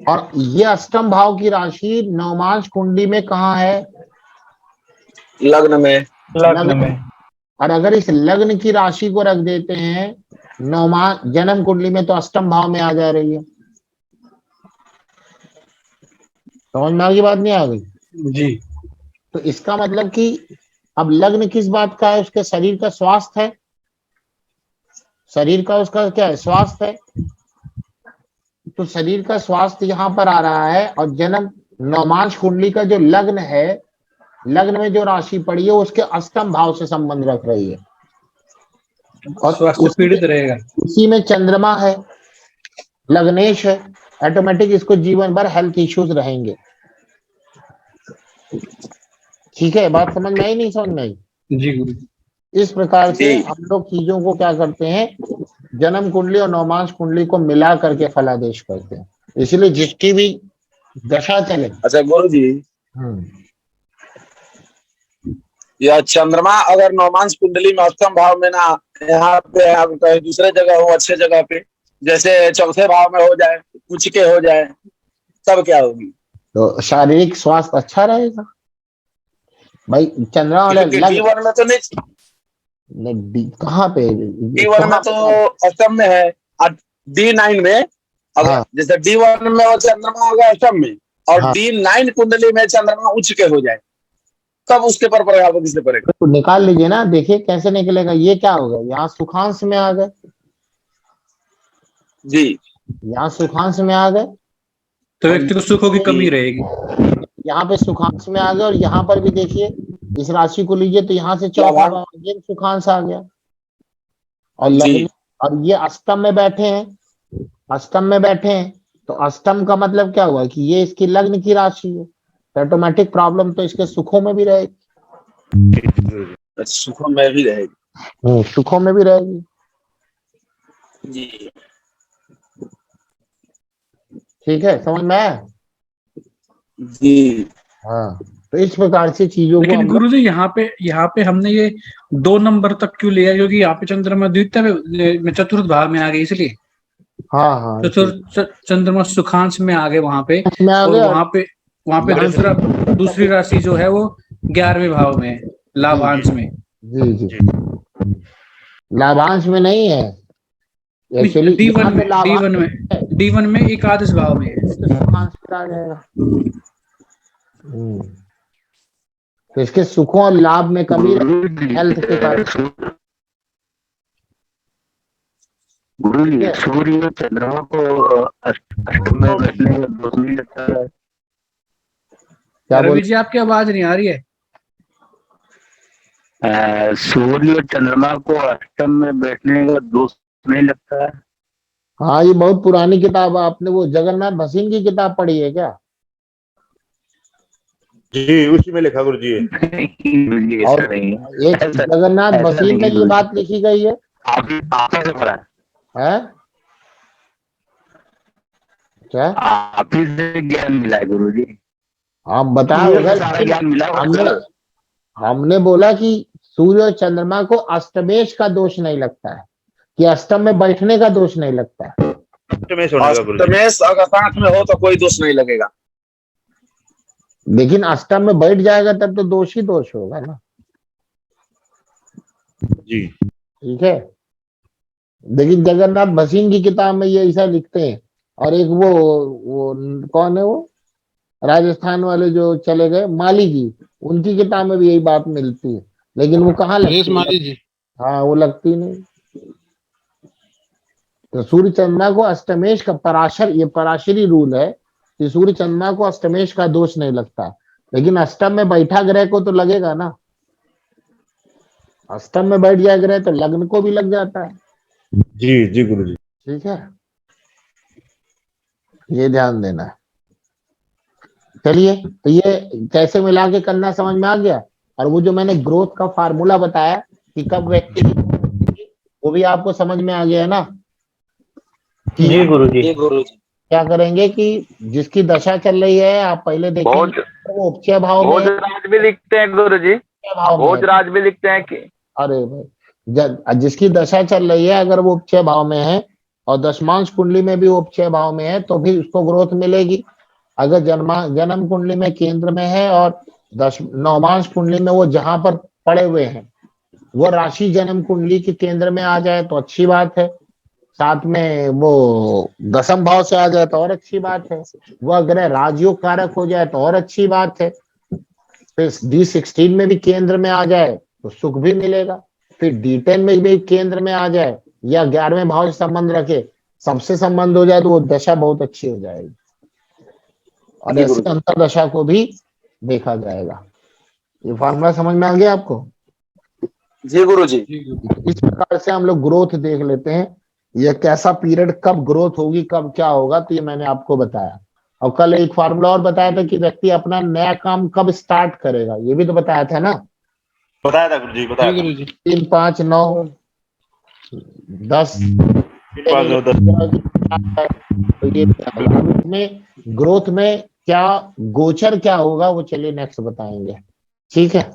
[SPEAKER 1] और ये अष्टम भाव की राशि नवमांश कुंडली में कहाँ है?
[SPEAKER 2] लग्न में।
[SPEAKER 7] लग्न में।
[SPEAKER 1] और अगर इस लग्न की राशि को रख देते हैं नवमांश जन्म कुंडली में, तो अष्टम भाव में आ जा रही है। समझ में आ गई बात, नहीं आ गई?
[SPEAKER 5] जी।
[SPEAKER 1] तो इसका मतलब कि अब लग्न किस बात का है? उसके शरीर का स्वास्थ्य है, शरीर का उसका क्या है? स्वास्थ्य है। तो शरीर का स्वास्थ्य यहाँ पर आ रहा है, और जन्म नवमांश कुंडली का जो लग्न है, लग्न में जो राशि पड़ी है उसके अष्टम भाव से संबंध रख रही है, और
[SPEAKER 5] स्वास्थ्य पीड़ित रहेगा।
[SPEAKER 1] उसी में चंद्रमा है, लग्नेश है, ऑटोमेटिक इसको जीवन भर हेल्थ इश्यूज रहेंगे। ठीक है, बात समझ में आई, नहीं समझ में आई?
[SPEAKER 5] जी गुरु।
[SPEAKER 1] इस प्रकार से
[SPEAKER 2] जी।
[SPEAKER 1] हम लोग चीजों को क्या करते हैं, जन्म कुंडली और नवमांश कुंडली को मिला करके फलादेश करते हैं। इसलिए जिसकी भी दशा चले।
[SPEAKER 2] अच्छा गुरु जी, यह चंद्रमा अगर नवमांश कुंडली में अष्टम भाव में ना, यहाँ पे आप कहीं दूसरे जगह हो, अच्छे जगह पे, जैसे चौथे भाव में हो जाए, कुछ के हो जाए, तब क्या होगी?
[SPEAKER 1] तो शारीरिक स्वास्थ्य अच्छा रहेगा भाई। चंद्रमा वाले
[SPEAKER 2] D1 में तो नहीं,
[SPEAKER 1] कहाँ पे?
[SPEAKER 2] D1 में तो अष्टम में है, और D9 में अगर
[SPEAKER 1] हाँ।
[SPEAKER 2] जैसे D1 में वो चंद्रमा होगा अष्टम में, और
[SPEAKER 1] हाँ।
[SPEAKER 2] D9 कुंडली में चंद्रमा उच्च के हो जाए, तब उसके पर प्रभाव किससे पड़ेगा?
[SPEAKER 1] तो निकाल लीजिए ना, देखिए कैसे निकलेगा। ये क्या होगा? यहाँ सुखांश में आ गए
[SPEAKER 2] जी,
[SPEAKER 1] यहाँ सुखांश में आ गए,
[SPEAKER 5] तो व्यक्ति को सुखों की कमी रहेगी।
[SPEAKER 1] यहाँ पे सुखांश में आ गए, और यहाँ पर भी देखिए इस राशि को लीजिए तो यहाँ से चौथा भाव अगेन सुखांश आ गया, और लग्न, और ये अष्टम में बैठे हैं, अष्टम में बैठे हैं। तो अष्टम का मतलब क्या हुआ कि ये इसकी लग्न की राशि है, तो ऑटोमेटिक प्रॉब्लम तो इसके सुखों में भी रहेगी।
[SPEAKER 2] सुखों में भी रहेगी।
[SPEAKER 1] सुखों में भी रहेगी।
[SPEAKER 2] जी,
[SPEAKER 1] ठीक है, समझ में आया?
[SPEAKER 2] जी।
[SPEAKER 1] हाँ, तो इस प्रकार से चीजों को
[SPEAKER 5] लेकिन गुरु जी यहाँ पे हमने ये 2 नंबर तक क्यों लिया? क्योंकि यहाँ पे चंद्रमा द्वितीय में चतुर्थ भाव में आ गए, इसलिए।
[SPEAKER 1] हाँ
[SPEAKER 5] चंद्रमा सुखांश में आ गए वहां पे,
[SPEAKER 1] में आ
[SPEAKER 5] और
[SPEAKER 1] गए,
[SPEAKER 5] वहां पे दूसरी राशि जो है वो 11वें भाव में है, लाभांश में।
[SPEAKER 1] जी। लाभांश में नहीं है एक्चुअली,
[SPEAKER 5] D1 में एकादश भाव में है।
[SPEAKER 1] तो इसके सुखों और लाभ में कमी, हेल्थ के कारण।
[SPEAKER 9] गुरु जी, सूर्य और चंद्रमा को अष्टम में बैठने का दोष नहीं लगता है?
[SPEAKER 5] रवि जी, आपकी आवाज नहीं आ रही है।
[SPEAKER 9] सूर्य और चंद्रमा को अष्टम में बैठने का दोष नहीं लगता है?
[SPEAKER 1] हाँ, ये बहुत पुरानी किताब है। आपने वो जगन्नाथ भसीन की किताब पढ़ी है क्या?
[SPEAKER 4] जी उसी में लिखा गुरु जी।
[SPEAKER 9] गुरुजी
[SPEAKER 1] और
[SPEAKER 9] ऐसा नहीं है।
[SPEAKER 1] एक
[SPEAKER 9] ऐसा
[SPEAKER 1] जगन्नाथ
[SPEAKER 9] ऐसा
[SPEAKER 1] बसीन
[SPEAKER 9] नहीं
[SPEAKER 1] में
[SPEAKER 9] है
[SPEAKER 1] ये
[SPEAKER 9] गुरुजी।
[SPEAKER 1] बात लिखी गई है।
[SPEAKER 9] आप ही से पढ़ा
[SPEAKER 1] हैं? क्या
[SPEAKER 9] आप ही से ज्ञान मिला है गुरुजी।
[SPEAKER 1] आप बताए
[SPEAKER 9] सूर्य
[SPEAKER 1] होगा,
[SPEAKER 9] से सारा
[SPEAKER 1] लेकिन
[SPEAKER 9] ज्ञान मिला
[SPEAKER 1] हमने
[SPEAKER 9] होगा।
[SPEAKER 1] हमने बोला कि सूर्य और चंद्रमा को अष्टमेश का दोष नहीं लगता है, कि अष्टम में बैठने का दोष नहीं लगता है।
[SPEAKER 4] में सोने का गुरु जी।
[SPEAKER 2] अष्टमेश अगर साथ में हो तो कोई दोष नहीं लगेगा।
[SPEAKER 1] लेकिन अष्टम में बैठ जाएगा तब तो दोष ही दोष होगा ना।
[SPEAKER 4] जी
[SPEAKER 1] ठीक है, लेकिन जगन्नाथ भसीन की किताब में ये ऐसा लिखते हैं। और एक वो कौन है, वो राजस्थान वाले जो चले गए माली जी, उनकी किताब में भी यही बात मिलती है, लेकिन वो कहाँ
[SPEAKER 6] सुरेश
[SPEAKER 1] लगती है?
[SPEAKER 6] माली जी।
[SPEAKER 1] हाँ, वो लगती नहीं। तो सूर्य चंद्रमा को अष्टमेश का ये पराशरी रूल है कि सूर्य चंद्रमा को अष्टमेश का दोष नहीं लगता, लेकिन अष्टम में बैठा ग्रह को तो लगेगा ना। अष्टम में बैठ जाए ग्रह तो लग्न को भी लग जाता है।
[SPEAKER 4] जी जी गुरु जी।
[SPEAKER 1] ठीक है, ये ध्यान देना है। चलिए, तो ये कैसे मिला के करना समझ में आ गया। और वो जो मैंने ग्रोथ का फार्मूला बताया कि कब व्यक्ति, वो भी आपको समझ में आ गया है ना। कि
[SPEAKER 7] जी गुरुजी।
[SPEAKER 2] जी गुरुजी।
[SPEAKER 1] क्या करेंगे कि जिसकी दशा चल रही है आप पहले देखेंगे वो उपचय भाव में है,
[SPEAKER 9] भोजराज भी लिखते हैं गुरुजी।
[SPEAKER 1] उपचय भाव में है।
[SPEAKER 9] भोजराज भी लिखते हैं कि
[SPEAKER 1] अरे भाई, जिसकी दशा चल रही है अगर वो उपचय भाव में है और दशमांश कुंडली में भी वो उपचय भाव में है तो भी उसको ग्रोथ मिलेगी। अगर जन्म कुंडली में केंद्र में है और नवमांश कुंडली में वो जहां पर पड़े हुए हैं वो राशि जन्म कुंडली के केंद्र में आ जाए तो अच्छी बात है। साथ में वो दसम भाव से आ जाए तो और अच्छी बात है। वह ग्रह राजयोग कारक हो जाए तो और अच्छी बात है। फिर D16 में भी केंद्र में आ जाए तो सुख भी मिलेगा। फिर D10 में भी केंद्र में आ जाए या 11वें भाव से संबंध रखे, सबसे संबंध हो जाए तो वो दशा बहुत अच्छी हो जाएगी। और ऐसे अंतर दशा को भी देखा जाएगा। ये फॉर्मूला समझ में आ गया आपको?
[SPEAKER 2] जी गुरुजी।
[SPEAKER 1] इस प्रकार से हम लोग ग्रोथ देख लेते हैं, यह कैसा पीरियड कब ग्रोथ होगी, कब क्या होगा, तो ये मैंने आपको बताया। और कल एक फार्मूला और बताया था कि व्यक्ति अपना नया काम कब स्टार्ट करेगा, ये भी तो बताया था ना।
[SPEAKER 4] बताया था गुरु जी, बताया था।
[SPEAKER 1] 3, 5, 9, 10 तो ये इसमें ग्रोथ में क्या गोचर क्या होगा वो चलिए नेक्स्ट बताएंगे। ठीक है,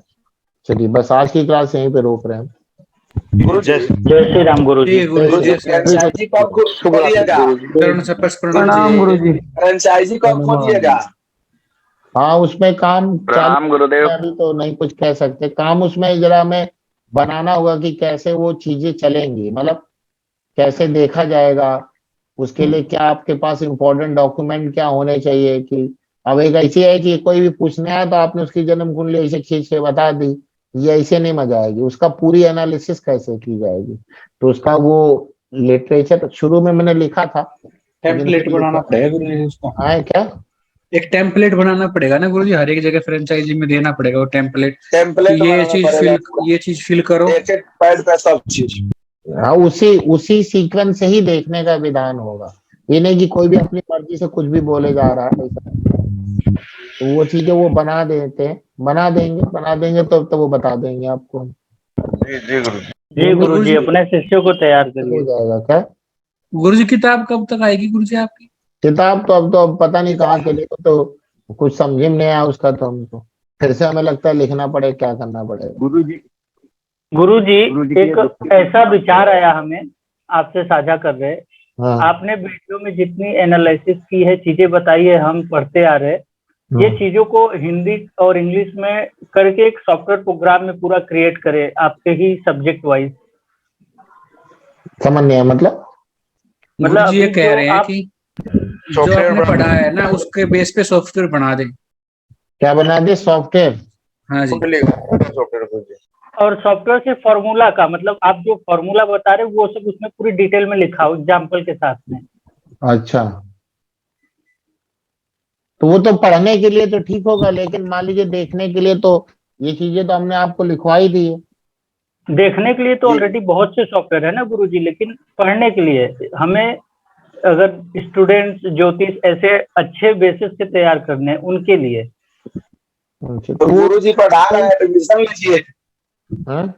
[SPEAKER 1] चलिए बस आज की क्लास यहीं पे रोक रहे हैं।
[SPEAKER 7] जय श्री राम गुरुजी।
[SPEAKER 2] गुरुजी फ्रेंचाइजी कब खोलिएगा?
[SPEAKER 7] प्रणाम गुरुजी।
[SPEAKER 2] फ्रेंचाइजी कब खोलिएगा?
[SPEAKER 1] हाँ, उसमें काम
[SPEAKER 9] प्रणाम गुरुदेव।
[SPEAKER 1] अभी तो नहीं कुछ कह सकते। काम उसमें जरा हमें बनाना होगा कि कैसे वो चीजें चलेंगी, मतलब कैसे देखा जाएगा। उसके लिए क्या आपके पास इंपॉर्टेंट डॉक्यूमेंट क्या होने चाहिए। कि अब एक ऐसी है कि कोई भी पूछने आया तो आपने उसकी जन्म कुंडली ऐसे खींच के बता दी, ये ऐसे नहीं मजा आएगी। उसका पूरी एनालिसिस कैसे की जाएगी, तो उसका वो लिटरेचर शुरू में मैंने लिखा था।
[SPEAKER 5] टेम्पलेट बनाना पड़ेगा गुरुजी उसको।
[SPEAKER 1] हाँ, क्या
[SPEAKER 5] एक टेम्पलेट बनाना पड़ेगा ना गुरुजी, हर एक जगह फ्रेंचाइजी में देना पड़ेगा वो टेम्पलेट।
[SPEAKER 2] टेम्पलेट
[SPEAKER 5] ये चीज फिल करो,
[SPEAKER 2] एक एक पैड पे सब चीज।
[SPEAKER 1] हाँ, उसी सीक्वेंस से ही देखने का विधान होगा। ये नहीं कि कोई भी अपनी मर्जी से कुछ भी बोले जा रहा है ऐसा। तो वो चीजें वो बना देंगे तो वो बता देंगे आपको।
[SPEAKER 7] जी गुरुजी, अपने शिष्यों को तैयार
[SPEAKER 1] हो
[SPEAKER 7] करिए।
[SPEAKER 1] जाएगा क्या?
[SPEAKER 5] गुरुजी किताब कब तक आएगी गुरुजी आपकी?
[SPEAKER 1] किताब तो अब पता नहीं कहाँ चली, तो कुछ समझ में नहीं आया उसका, तो हमको फिर से हमें लगता है लिखना पड़ेगा, क्या करना पड़ेगा।
[SPEAKER 7] गुरुजी एक ऐसा विचार आया हमें, आपसे साझा कर रहे।
[SPEAKER 1] हाँ,
[SPEAKER 7] आपने वीडियो में जितनी एनालिसिस की है, चीजें बताई है, हम पढ़ते आ रहे, ये चीजों को हिंदी और इंग्लिश में करके एक सॉफ्टवेयर प्रोग्राम में पूरा क्रिएट करे आपके ही सब्जेक्ट वाइज।
[SPEAKER 1] समझ नहीं आया मतलब
[SPEAKER 5] गुरुजी ये कह रहे हैं कि जो आपने पढ़ा है ना उसके बेस पे सॉफ्टवेयर बना दे।
[SPEAKER 1] क्या बना दे? सॉफ्टवेयर?
[SPEAKER 5] हाँ जी।
[SPEAKER 7] और सॉफ्टवेयर के फॉर्मूला का मतलब आप जो फॉर्मूला बता रहे वो सब उसमें पूरी डिटेल में लिखा हो एग्जाम्पल के साथ में।
[SPEAKER 1] अच्छा, तो वो तो पढ़ने के लिए तो ठीक होगा, लेकिन मान लीजिए देखने के लिए तो ये चीजें तो हमने आपको लिखवा ही दी है।
[SPEAKER 7] देखने के लिए तो ऑलरेडी बहुत से सॉफ्टवेयर है ना गुरुजी, लेकिन पढ़ने के लिए हमें अगर स्टूडेंट्स ज्योतिष ऐसे अच्छे बेसिस से तैयार करने हैं उनके लिए।
[SPEAKER 1] अच्छा,
[SPEAKER 2] तो गुरु जी पढ़ा रहे हैं तो एडमिशन लीजिए।
[SPEAKER 1] हाँ?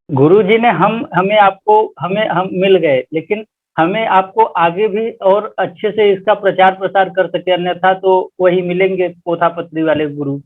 [SPEAKER 7] गुरुजी ने हम मिल गए, लेकिन हमें आपको आगे भी और अच्छे से इसका प्रचार प्रसार कर सके, अन्यथा तो वही मिलेंगे पोथापत्री वाले गुरु।